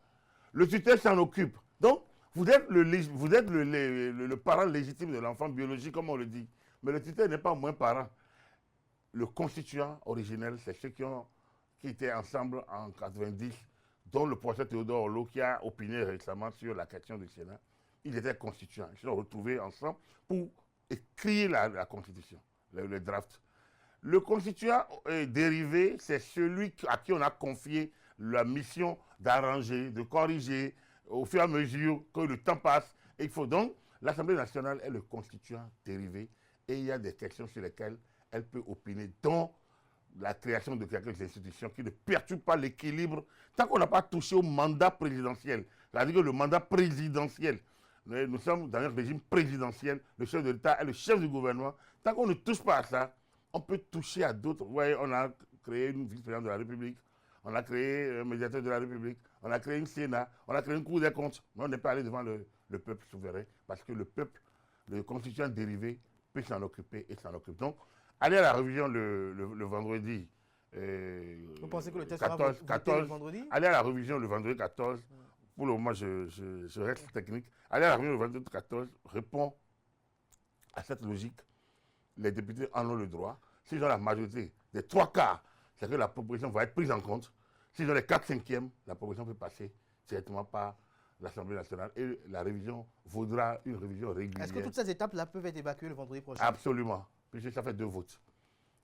Le tuteur s'en occupe. Donc, vous êtes le parent légitime de l'enfant biologique, comme on le dit. Mais le tuteur n'est pas moins parent. Le constituant originel, c'est ceux qui étaient ensemble en 90, dont le professeur Théodore Orlo, qui a opiné récemment sur la question du Sénat. Ils étaient constituants. Ils se sont retrouvés ensemble pour écrire la Constitution, le draft. Le constituant dérivé, c'est celui à qui on a confié la mission d'arranger, de corriger au fur et à mesure que le temps passe. Et il faut donc, l'Assemblée nationale est le constituant dérivé et il y a des questions sur lesquelles elle peut opiner, dont la création de quelques institutions qui ne perturbent pas l'équilibre tant qu'on n'a pas touché au mandat présidentiel. C'est-à-dire que le mandat présidentiel, nous sommes dans un régime présidentiel, le chef de l'État est le chef du gouvernement. Tant qu'on ne touche pas à ça, on peut toucher à d'autres. Vous voyez, on a créé une vice-présidente de la République, on a créé un médiateur de la République, on a créé un Sénat, on a créé une Cour des comptes, mais on n'est pas allé devant le peuple souverain parce que le peuple, le constituant dérivé, peut s'en occuper et s'en occupe. Donc, aller à la révision le vendredi. Vous pensez que le test 14, sera voté le vendredi? Aller à la révision le vendredi 14. Pour le moment, je reste technique. Aller à la réunion le vendredi 14 répond à cette logique. Les députés en ont le droit. S'ils ont la majorité des 3/4, c'est que la proposition va être prise en compte. S'ils ont les 4/5, la proposition peut passer directement par l'Assemblée nationale et la révision vaudra une révision régulière. Est-ce que toutes ces étapes-là peuvent être évacuées le vendredi prochain? Absolument. Puisque ça fait 2 votes.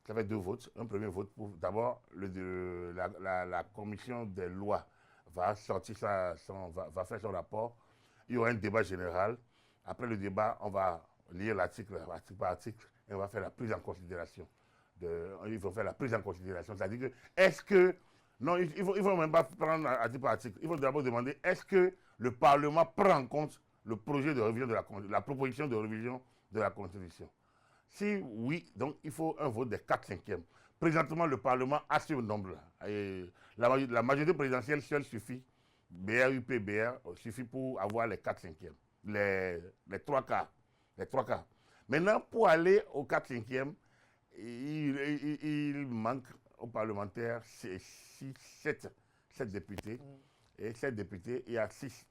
Ça fait 2 votes. Un premier vote pour d'abord la commission des lois va sortir va faire son rapport. Il y aura un débat général. Après le débat, on va lire l'article par article et on va faire la prise en considération. Ils vont faire la prise en considération. C'est-à-dire que, est-ce que... Non, ils ne vont même pas prendre article par article. Ils vont d'abord demander, est-ce que le Parlement prend en compte le projet de révision la proposition de révision de la Constitution? Si oui, donc il faut un vote des 4/5. Présentement, le Parlement a ce nombre-là. La majorité présidentielle seule suffit, BR-UP-BR, suffit pour avoir les 4/5. Les 3/4. Les 3/4. Maintenant, pour aller aux 4/5, il manque aux parlementaires 7 députés. Et 7 députés, il y a 6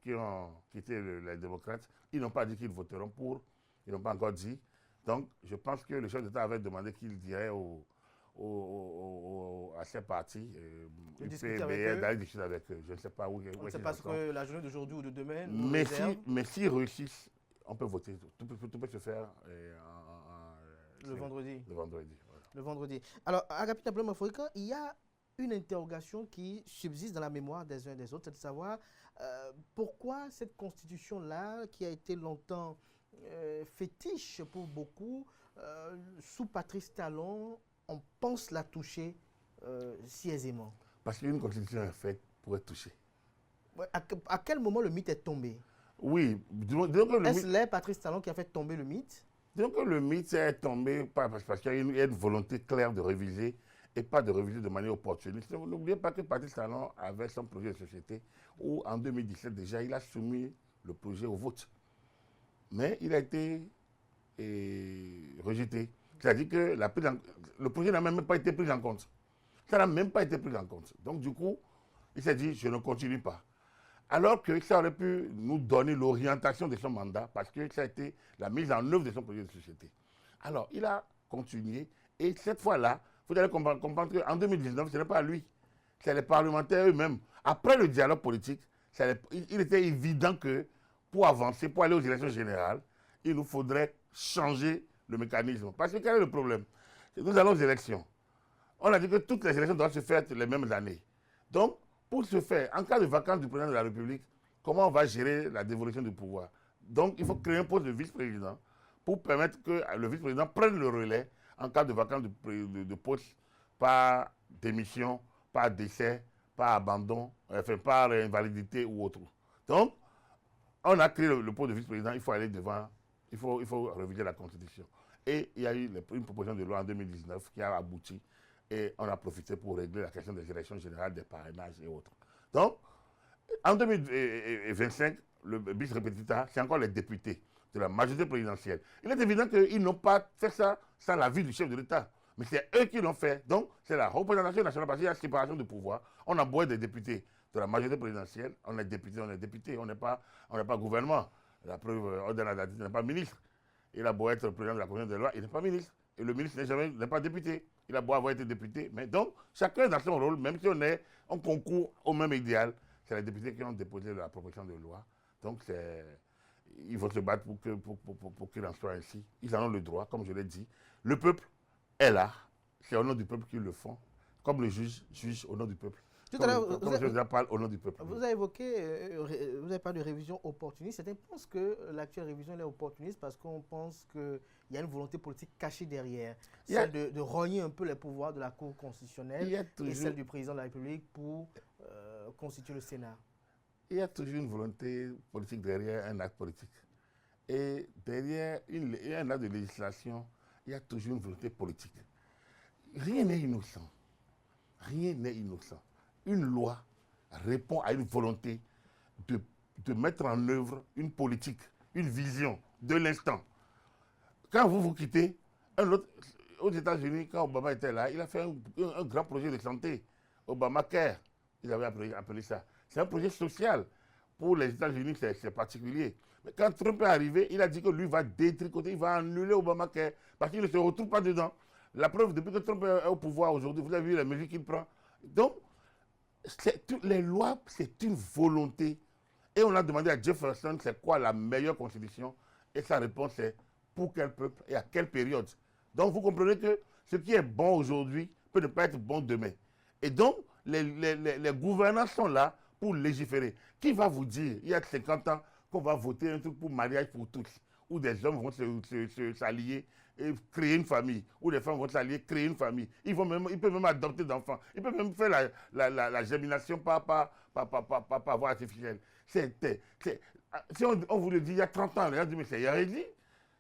qui ont quitté les démocrates. Ils n'ont pas dit qu'ils voteront pour. Ils n'ont pas encore dit. Donc, je pense que le chef d'État avait demandé qu'il dirait à ces partis, d'aller discuter avec eux. Je ne sais pas où. On ne sait pas ce que la journée d'aujourd'hui ou de demain. Mais s'ils réussissent, on peut voter. Tout peut se faire le vendredi. Le vendredi. Voilà. Le vendredi. Alors, à Agapita Blum-Africa, il y a une interrogation qui subsiste dans la mémoire des uns et des autres, c'est de savoir pourquoi cette constitution-là, qui a été longtemps fétiche pour beaucoup, sous Patrice Talon, on pense la toucher si aisément. Parce qu'une constitution est faite pour être touchée. À quel moment le mythe est tombé? Oui. Est-ce Patrice Talon qui a fait tomber le mythe? Donc le mythe est tombé parce qu'il y a une volonté claire de réviser et pas de réviser de manière opportuniste. N'oubliez pas que Patrice Talon avait son projet de société où en 2017 déjà il a soumis le projet au vote. Mais il a été rejeté. C'est-à-dire que le projet n'a même pas été pris en compte. Ça n'a même pas été pris en compte. Donc du coup, il s'est dit je ne continue pas. Alors que ça aurait pu nous donner l'orientation de son mandat parce que ça a été la mise en œuvre de son projet de société. Alors, il a continué et cette fois-là, vous allez comprendre qu'en 2019, ce n'est pas lui, c'est les parlementaires eux-mêmes. Après le dialogue politique, il était évident que pour avancer, pour aller aux élections générales, il nous faudrait changer le mécanisme. Parce que quel est le problème? Nous allons aux élections. On a dit que toutes les élections doivent se faire les mêmes années. Donc, pour ce faire, en cas de vacance du président de la République, comment on va gérer la dévolution du pouvoir? Donc, il faut créer un poste de vice-président pour permettre que le vice-président prenne le relais en cas de vacance de poste par démission, par décès, par abandon, enfin, par invalidité ou autre. Donc, on a créé le poste de vice-président, il faut aller devant, il faut réviser la Constitution. Et il y a eu une proposition de loi en 2019 qui a abouti. Et on a profité pour régler la question des élections générales, des parrainages et autres. Donc, en 2025, le bis repetita, c'est encore les députés de la majorité présidentielle. Il est évident qu'ils n'ont pas fait ça sans l'avis du chef de l'État. Mais c'est eux qui l'ont fait. Donc, c'est la représentation nationale parce qu'il y a séparation de pouvoir. On a beau être des députés de la majorité présidentielle, on est député, on n'est pas gouvernement. La preuve, Oden n'est pas ministre. Il a beau être président de la commission des lois, il n'est pas ministre. Et le ministre n'est pas député. Il a beau avoir été député. Mais donc, chacun dans son rôle, même si on concourt au même idéal, c'est les députés qui ont déposé la proposition de loi. Donc, ils vont se battre pour qu'il en soit ainsi. Ils en ont le droit, comme je l'ai dit. Le peuple est là. C'est au nom du peuple qu'ils le font. Comme le juge au nom du peuple. Tout à l'heure, je parle au nom du peuple. Vous avez évoqué, vous avez parlé de révision opportuniste. Certains pensent que l'actuelle révision est opportuniste parce qu'on pense qu'il y a une volonté politique cachée derrière. Celle de rogner un peu les pouvoirs de la Cour constitutionnelle et celle du président de la République pour constituer le Sénat. Il y a toujours une volonté politique derrière un acte politique. Et derrière un acte de législation, il y a toujours une volonté politique. Rien n'est innocent. Rien n'est innocent. Une loi répond à une volonté de mettre en œuvre une politique, une vision de l'instant. Quand vous quittez, aux États-Unis, quand Obama était là, il a fait un grand projet de santé, Obamacare, ils avaient appelé ça. C'est un projet social. Pour les États-Unis, c'est particulier. Mais quand Trump est arrivé, il a dit que lui va détricoter, il va annuler Obamacare parce qu'il ne se retrouve pas dedans. La preuve, depuis que Trump est au pouvoir aujourd'hui, vous avez vu les mesures qu'il prend. Donc, les lois, c'est une volonté. Et on a demandé à Jefferson, c'est quoi la meilleure constitution? Et sa réponse est pour quel peuple et à quelle période. Donc, vous comprenez que ce qui est bon aujourd'hui peut ne pas être bon demain. Et donc, les gouvernants sont là pour légiférer. Qui va vous dire, il y a 50 ans, qu'on va voter un truc pour mariage pour tous, où des hommes vont s'allier et créer une famille, où des femmes vont s'allier créer une famille. Ils peuvent même adopter d'enfants. Ils peuvent même faire la germination par voie artificielle. Si on vous le dit il y a 30 ans, on a dit mais c'est hérésie.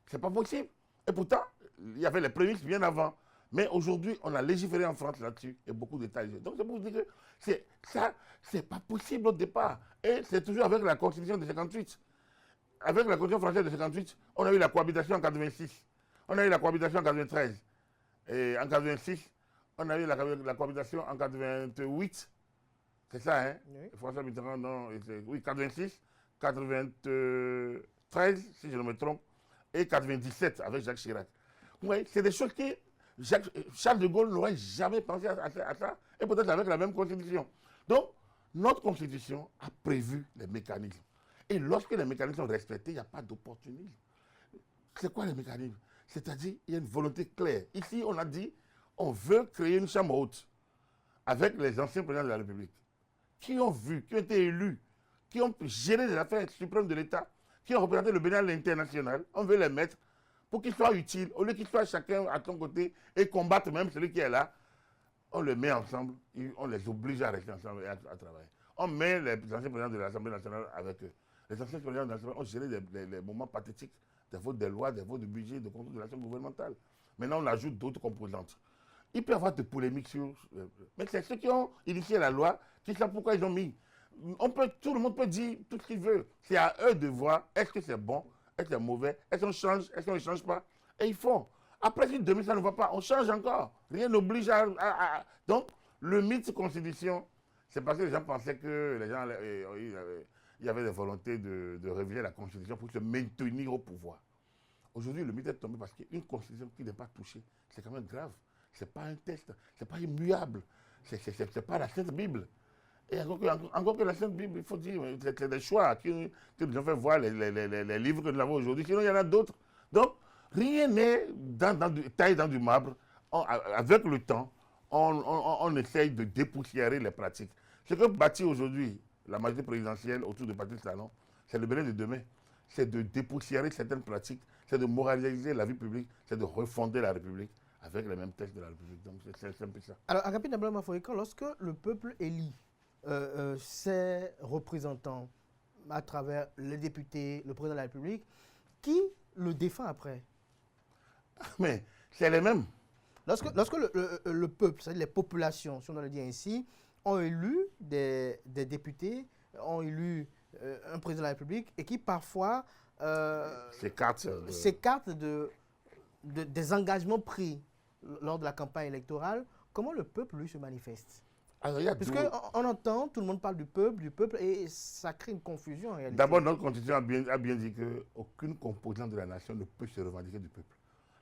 C'est pas possible. Et pourtant, il y avait les prémices bien avant. Mais aujourd'hui, on a légiféré en France là-dessus et beaucoup d'États. Donc c'est pour vous dire que c'est pas possible au départ. Et c'est toujours avec la Constitution de 58. Avec la Constitution française de 58, on a eu la cohabitation en 86. On a eu la cohabitation en 93. Et en 86, on a eu la cohabitation en 88. C'est ça, hein? Oui. François Mitterrand, non. Oui, 86, 93, si je ne me trompe, et 97 avec Jacques Chirac. Oui, c'est des choses qui Charles de Gaulle n'aurait jamais pensé à ça, et peut-être avec la même constitution. Donc, notre constitution a prévu les mécanismes. Et lorsque les mécanismes sont respectés, il n'y a pas d'opportunisme. C'est quoi les mécanismes? C'est-à-dire, il y a une volonté claire. Ici, on a dit, on veut créer une chambre haute. avec les anciens présidents de la République, qui ont vu, qui ont été élus, qui ont géré les affaires suprêmes de l'État, qui ont représenté le Bénin à l'international, on veut les mettre pour qu'ils soient utiles, au lieu qu'ils soient chacun à son côté et combattre même celui qui est là, on les met ensemble, on les oblige à rester ensemble et à travailler. On met les anciens présidents de l'Assemblée nationale avec eux. Les anciens présidents de l'Assemblée ont géré les moments pathétiques des votes des lois, des votes de budget, de contrôle de l'action gouvernementale. Maintenant, on ajoute d'autres composantes. Il peut y avoir des polémiques sur... Mais c'est ceux qui ont initié la loi qui savent pourquoi ils ont mis. Tout le monde peut dire tout ce qu'il veut. C'est à eux de voir est-ce que c'est bon, est-ce que c'est mauvais, est-ce qu'on change, est-ce qu'on ne change pas. Et ils font. Après, si demain ça ne va pas, on change encore. Rien n'oblige à... Donc, le mythe constitution, c'est parce que les gens pensaient que les gens, il y avait des volontés de réviser la constitution pour se maintenir au pouvoir. Aujourd'hui, le mythe est tombé parce qu'une constitution qui n'est pas touchée, c'est quand même grave. Ce n'est pas un texte, ce n'est pas immuable. Ce n'est pas la Sainte Bible. Et encore que la Sainte Bible, il faut dire, c'est des choix qui nous ont fait voir les livres que nous avons aujourd'hui. Sinon, il y en a d'autres. Donc, rien n'est taillé dans du marbre. Avec le temps, on essaye de dépoussiérer les pratiques. Ce que bâtit aujourd'hui la majorité présidentielle autour de Patrice Talon, c'est le Bénin de demain. C'est de dépoussiérer certaines pratiques, c'est de moraliser la vie publique, c'est de refonder la République avec les mêmes textes de la République. Donc c'est un peu ça. Alors, Agapi Nabla Mafoïkan, lorsque le peuple élit ses représentants à travers les députés, le président de la République, qui le défend après? Mais c'est les mêmes. Lorsque le peuple, c'est-à-dire les populations, si on doit le dire ainsi, ont élu des députés, ont élu un président de la République et qui parfois s'écartent des engagements pris lors de la campagne électorale, comment le peuple, lui, se manifeste? Parce qu'on entend, tout le monde parle du peuple, et ça crée une confusion en réalité. D'abord, notre constitution a bien dit qu'aucune composante de la nation ne peut se revendiquer du peuple.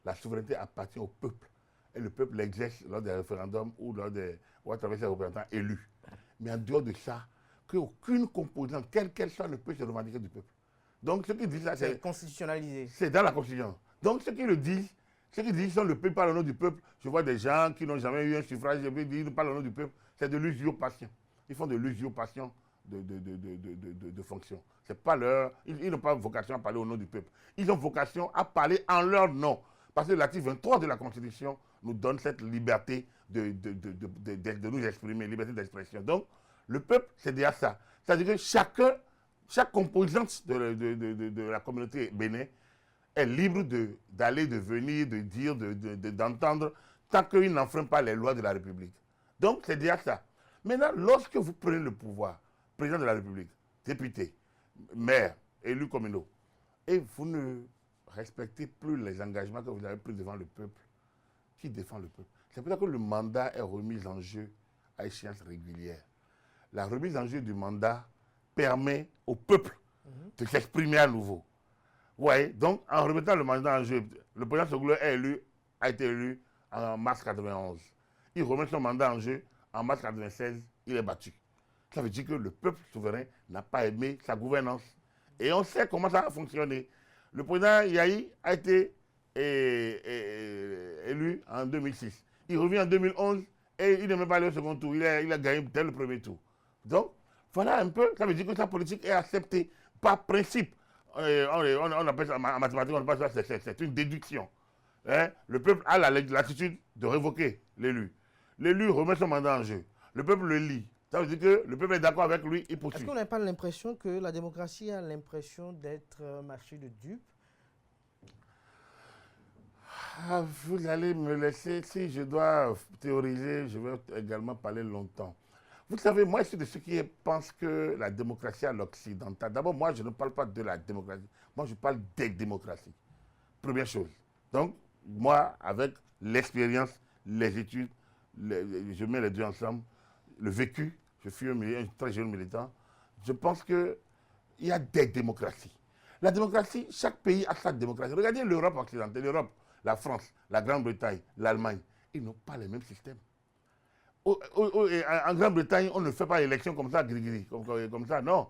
La souveraineté appartient au peuple. Et le peuple l'exerce lors des référendums ou à travers ses représentants élus. Mais en dehors de ça, qu'aucune composante, quelle qu'elle soit, ne peut se revendiquer du peuple. Donc, ce qui dit ça, c'est constitutionnalisé. C'est dans la Constitution. Donc, ceux qui le disent, ceux qui disent que le peuple parle au nom du peuple, je vois des gens qui n'ont jamais eu un suffrage, ils parlent au nom du peuple, c'est de l'usurpation. Ils font de l'usurpation de fonction. C'est pas ils n'ont pas vocation à parler au nom du peuple. Ils ont vocation à parler en leur nom. Parce que l'article 23 de la Constitution nous donne cette liberté de nous exprimer, liberté d'expression. Donc, le peuple, c'est déjà ça. C'est-à-dire que chaque composante de la communauté bénin est libre d'aller, de venir, de dire, d'entendre, tant qu'il n'enfreint pas les lois de la République. Donc, c'est déjà ça. Maintenant, lorsque vous prenez le pouvoir, président de la République, député, maire, élus communaux, et vous ne respectez plus les engagements que vous avez pris devant le peuple, qui défend le peuple? C'est pour ça que le mandat est remis en jeu à échéance régulière. La remise en jeu du mandat permet au peuple de s'exprimer à nouveau. Vous voyez, donc en remettant le mandat en jeu, le président Soglo a été élu en mars 91. Il remet son mandat en jeu en mars 96, il est battu. Ça veut dire que le peuple souverain n'a pas aimé sa gouvernance. Et on sait comment ça a fonctionné. Le président Yahi a été élu en 2006. Il revient en 2011 et il n'est même pas allé au second tour. Il a gagné dès le premier tour. Donc, voilà un peu, ça veut dire que sa politique est acceptée par principe. On appelle ça, en mathématiques, on appelle ça, c'est une déduction. Hein? Le peuple a l'attitude de révoquer l'élu. L'élu remet son mandat en jeu. Le peuple le lit. Ça veut dire que le peuple est d'accord avec lui, il poursuit. Est-ce qu'on n'a pas l'impression que la démocratie a l'impression d'être un marché de dupes? Vous allez me laisser, si je dois théoriser, je vais également parler longtemps. Vous savez, moi, je suis de ceux qui pensent que la démocratie à l'occidental, d'abord, moi, je ne parle pas de la démocratie, moi, je parle des démocraties. Première chose. Donc, moi, avec l'expérience, les études, je mets les deux ensemble, le vécu, je suis un très jeune militant, je pense qu'il y a des démocraties. La démocratie, chaque pays a sa démocratie. Regardez l'Europe occidentale, l'Europe, la France, la Grande-Bretagne, l'Allemagne, ils n'ont pas les mêmes systèmes. En Grande-Bretagne, on ne fait pas l'élection comme ça, comme ça, non.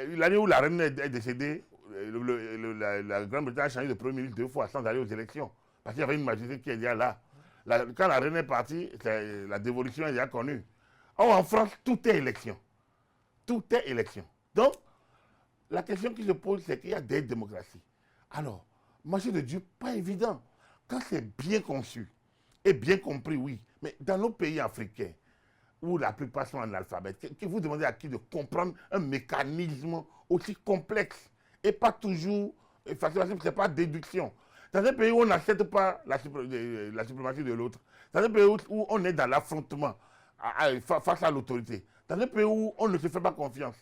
L'année où la reine est décédée, la Grande-Bretagne a changé de premier ministre 2 fois sans aller aux élections. Parce qu'il y avait une majorité qui est déjà là. Quand la reine est partie, la dévolution est déjà connue. Or, en France, tout est élection. Tout est élection. Donc, la question qui se pose, c'est qu'il y a des démocraties. Alors, marché de Dieu, pas évident. Quand c'est bien conçu et bien compris, oui. Mais dans nos pays africains, où la plupart sont analphabètes, que vous demandez à qui de comprendre un mécanisme aussi complexe et pas toujours facile, ce n'est pas déduction. Dans un pays où on n'accepte pas la suprématie de l'autre, dans un pays où on est dans l'affrontement face à l'autorité, dans un pays où on ne se fait pas confiance,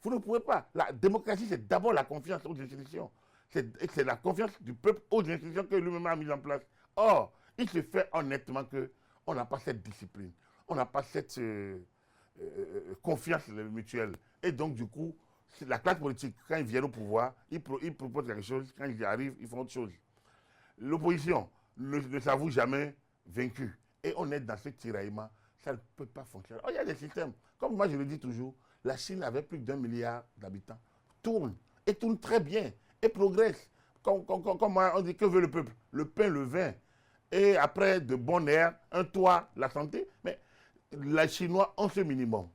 vous ne pouvez pas. La démocratie, c'est d'abord la confiance aux institutions. C'est la confiance du peuple aux institutions que lui-même a mis en place. Or, il se fait honnêtement qu'on n'a pas cette discipline, on n'a pas cette confiance mutuelle. Et donc, du coup, la classe politique, quand ils viennent au pouvoir, ils proposent quelque chose, quand ils y arrivent, ils font autre chose. L'opposition ne s'avoue jamais vaincue. Et on est dans ce tiraillement, ça ne peut pas fonctionner. Oh, il y a des systèmes, comme moi je le dis toujours, la Chine avait plus d'1 milliard d'habitants, tourne, et tourne très bien, et progresse. Comme on dit, que veut le peuple? Le pain, le vin, et après de bon air, un toit, la santé. Mais les Chinois ont ce minimum.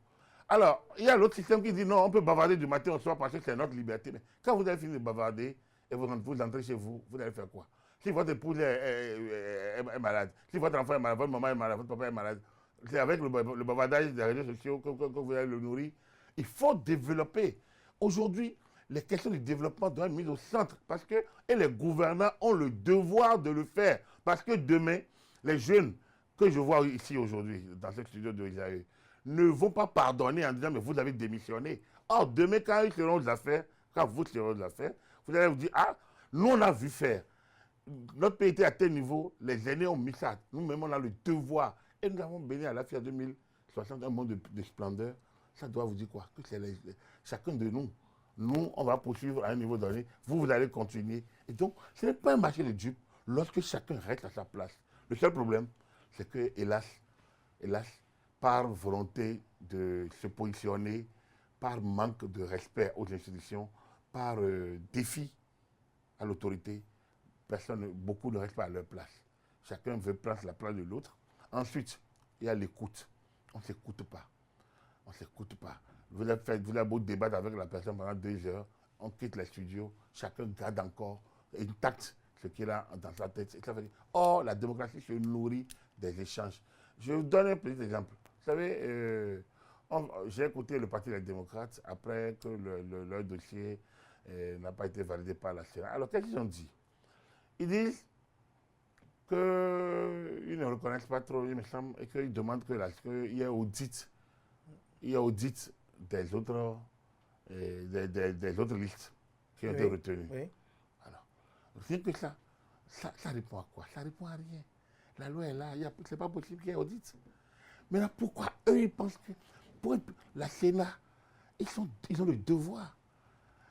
Alors, il y a l'autre système qui dit non, on peut bavarder du matin au soir parce que c'est notre liberté. Mais quand vous avez fini de bavarder et vous entrez chez vous, vous allez faire quoi? Si votre épouse est malade, si votre enfant est malade, votre maman est malade, votre papa est malade, c'est avec le bavardage des réseaux sociaux que vous allez le nourrir. Il faut développer. Aujourd'hui, les questions du développement doivent être mises au centre parce que les gouvernants ont le devoir de le faire. Parce que demain, les jeunes que je vois ici aujourd'hui, dans ce studio de Isaïe, ne vont pas pardonner en disant mais vous avez démissionné. Or, demain, quand ils seront aux affaires, quand vous serez aux affaires, vous allez vous dire, ah, nous on a vu faire. Notre pays était à tel niveau, les aînés ont mis ça. Nous-mêmes, on a le devoir. Et nous avons béni à la FIA 2060 un monde de splendeur. Ça doit vous dire quoi? Que c'est chacun de nous. Nous, on va poursuivre à un niveau donné. Vous allez continuer. Et donc, ce n'est pas un marché de dupes lorsque chacun reste à sa place. Le seul problème, c'est que, hélas, par volonté de se positionner, par manque de respect aux institutions, par défi à l'autorité, beaucoup ne restent pas à leur place. Chacun veut prendre la place de l'autre. Ensuite, il y a l'écoute. On ne s'écoute pas. On ne s'écoute pas. Vous avez beau débattre avec la personne pendant 2 heures, on quitte les studios, chacun garde encore intact ce qu'il a dans sa tête. Or, la démocratie se nourrit des échanges. Je vous donne un petit exemple. Vous savez, j'ai écouté le Parti des démocrates après que leur dossier n'a pas été validé par la Sénat. Alors, qu'est-ce qu'ils ont dit? Ils disent qu'ils ne reconnaissent pas trop, il me semble, et qu'ils demandent qu'il y ait audit. Il y a audit des autres listes qui ont été retenues. Oui. Alors, rien que ça répond à quoi? Ça répond à rien. La loi est là, ce n'est pas possible qu'il y ait audit. Maintenant, pourquoi eux, ils pensent que pour la Sénat, ils ont le devoir.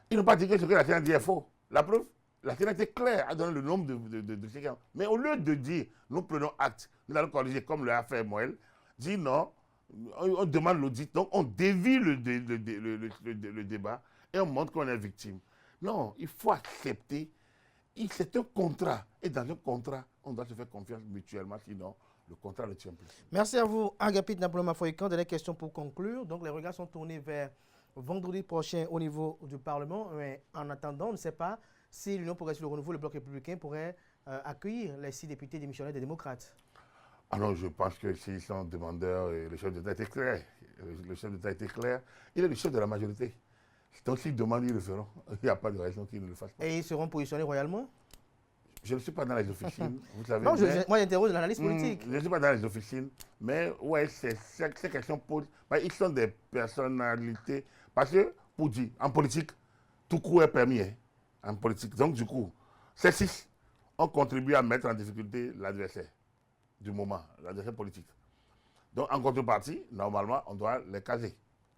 Ils n'ont pas dit que ce que la Sénat dit est faux. La preuve, la Sénat était claire à donner le nombre de séquences. Mais au lieu de dire, nous prenons acte, nous allons corriger comme le a fait Moël, dit non, on demande l'audit, donc on dévie le débat et on montre qu'on est victime. Non, il faut accepter. C'est un contrat. Et dans un contrat, on doit se faire confiance mutuellement, sinon le contrat ne tient plus. Merci à vous, Agapit Napoléon Mafoïkan. Des questions pour conclure. Donc les regards sont tournés vers vendredi prochain au niveau du Parlement. Mais en attendant, on ne sait pas si l'Union progressiste le renouveau, le Bloc républicain, pourrait accueillir les 6 députés démissionnaires des démocrates. Alors, je pense que s'ils sont demandeurs, le chef d'État était clair. Le chef d'État était clair. Il est le chef de la majorité. Donc, s'ils demandent, ils le feront. Il n'y a pas de raison qu'ils ne le fassent pas. Et ils seront positionnés royalement? Je ne suis pas dans les officines, vous savez. Non, moi, j'interroge l'analyse politique. Je ne suis pas dans les officines, mais ouais, ces questions posent. Ils sont des personnalités. Parce que, pour dire, en politique, tout coup est permis. Hein, en politique. Donc, du coup, ces 6 ont contribué à mettre en difficulté l'adversaire du moment, l'adversaire politique. Donc, en contrepartie, normalement, on doit les caser.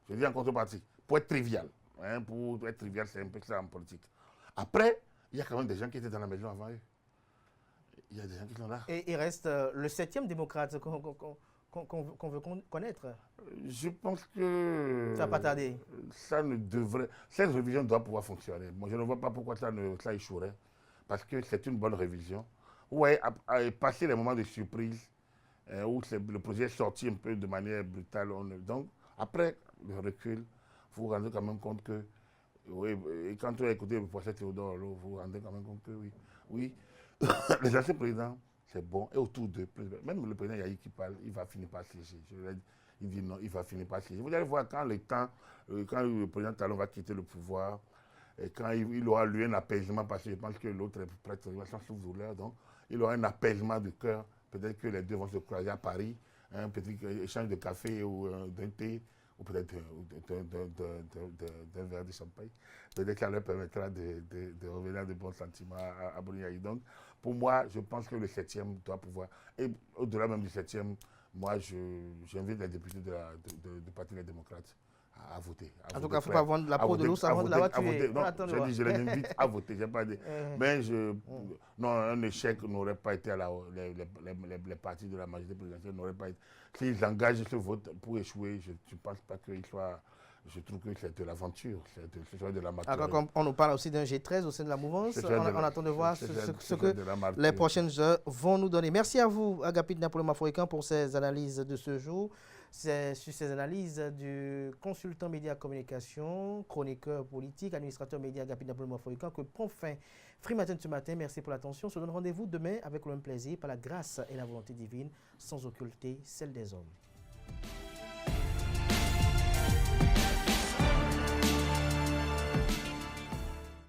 Je dis en contrepartie, pour être trivial. Hein, pour être trivial, c'est un peu ça en politique. Après, il y a quand même des gens qui étaient dans la maison avant eux. Il y a des gens qui sont là. Et il reste le 7e démocrate qu'on veut connaître. Je pense que... Ça va pas tarder. Ça ne devrait... Cette révision doit pouvoir fonctionner. Moi, je ne vois pas pourquoi ça échouerait. Parce que c'est une bonne révision. Ouais, passer les moments de surprise, où le projet est sorti un peu de manière brutale. Donc, après le recul, vous vous rendez quand même compte que, oui, et quand on a écouté le procès Théodore, vous vous rendez quand même compte que oui, les anciens présidents, c'est bon, et autour d'eux, même le président Yahi qui parle, il va finir par siéger. Il dit non, il va finir par siéger. Vous allez voir quand le président Talon va quitter le pouvoir, et quand il aura eu un apaisement, parce que je pense que l'autre est prêtre sans souffle-douleur, donc il aura un apaisement de cœur. Peut-être que les deux vont se croiser à Paris, un petit échange de café ou d'un thé, ou peut-être d'un verre de champagne. Peut-être que ça leur permettra de revenir à de bons sentiments à Bouniaï. Donc, pour moi, je pense que le 7e doit pouvoir, et au-delà même du 7e, moi, j'invite les députés du Parti des démocrates à voter. En tout cas, il ne faut pas vendre la peau de l'ours avant de l'avoir tué. Non, je les invite à voter. Pas dit. Mais non, un échec n'aurait pas été les partis de la majorité présidentielle n'auraient pas été. S'ils engagent ce vote pour échouer, je ne pense pas qu'il soit. Je trouve que c'est de l'aventure, c'est de la maturité. On nous parle aussi d'un G13 au sein de la mouvance. On attend de voir ce que les prochaines heures vont nous donner. Merci à vous, Agapit Napoléon Mafoïkan, pour ces analyses de ce jour. C'est sur ces analyses du consultant média communication, chroniqueur politique, administrateur média Agapit Napoléon Mafoïkan que prend fin Freematin ce matin. Merci pour l'attention. On se donne rendez-vous demain avec le même plaisir, par la grâce et la volonté divine, sans occulter celle des hommes.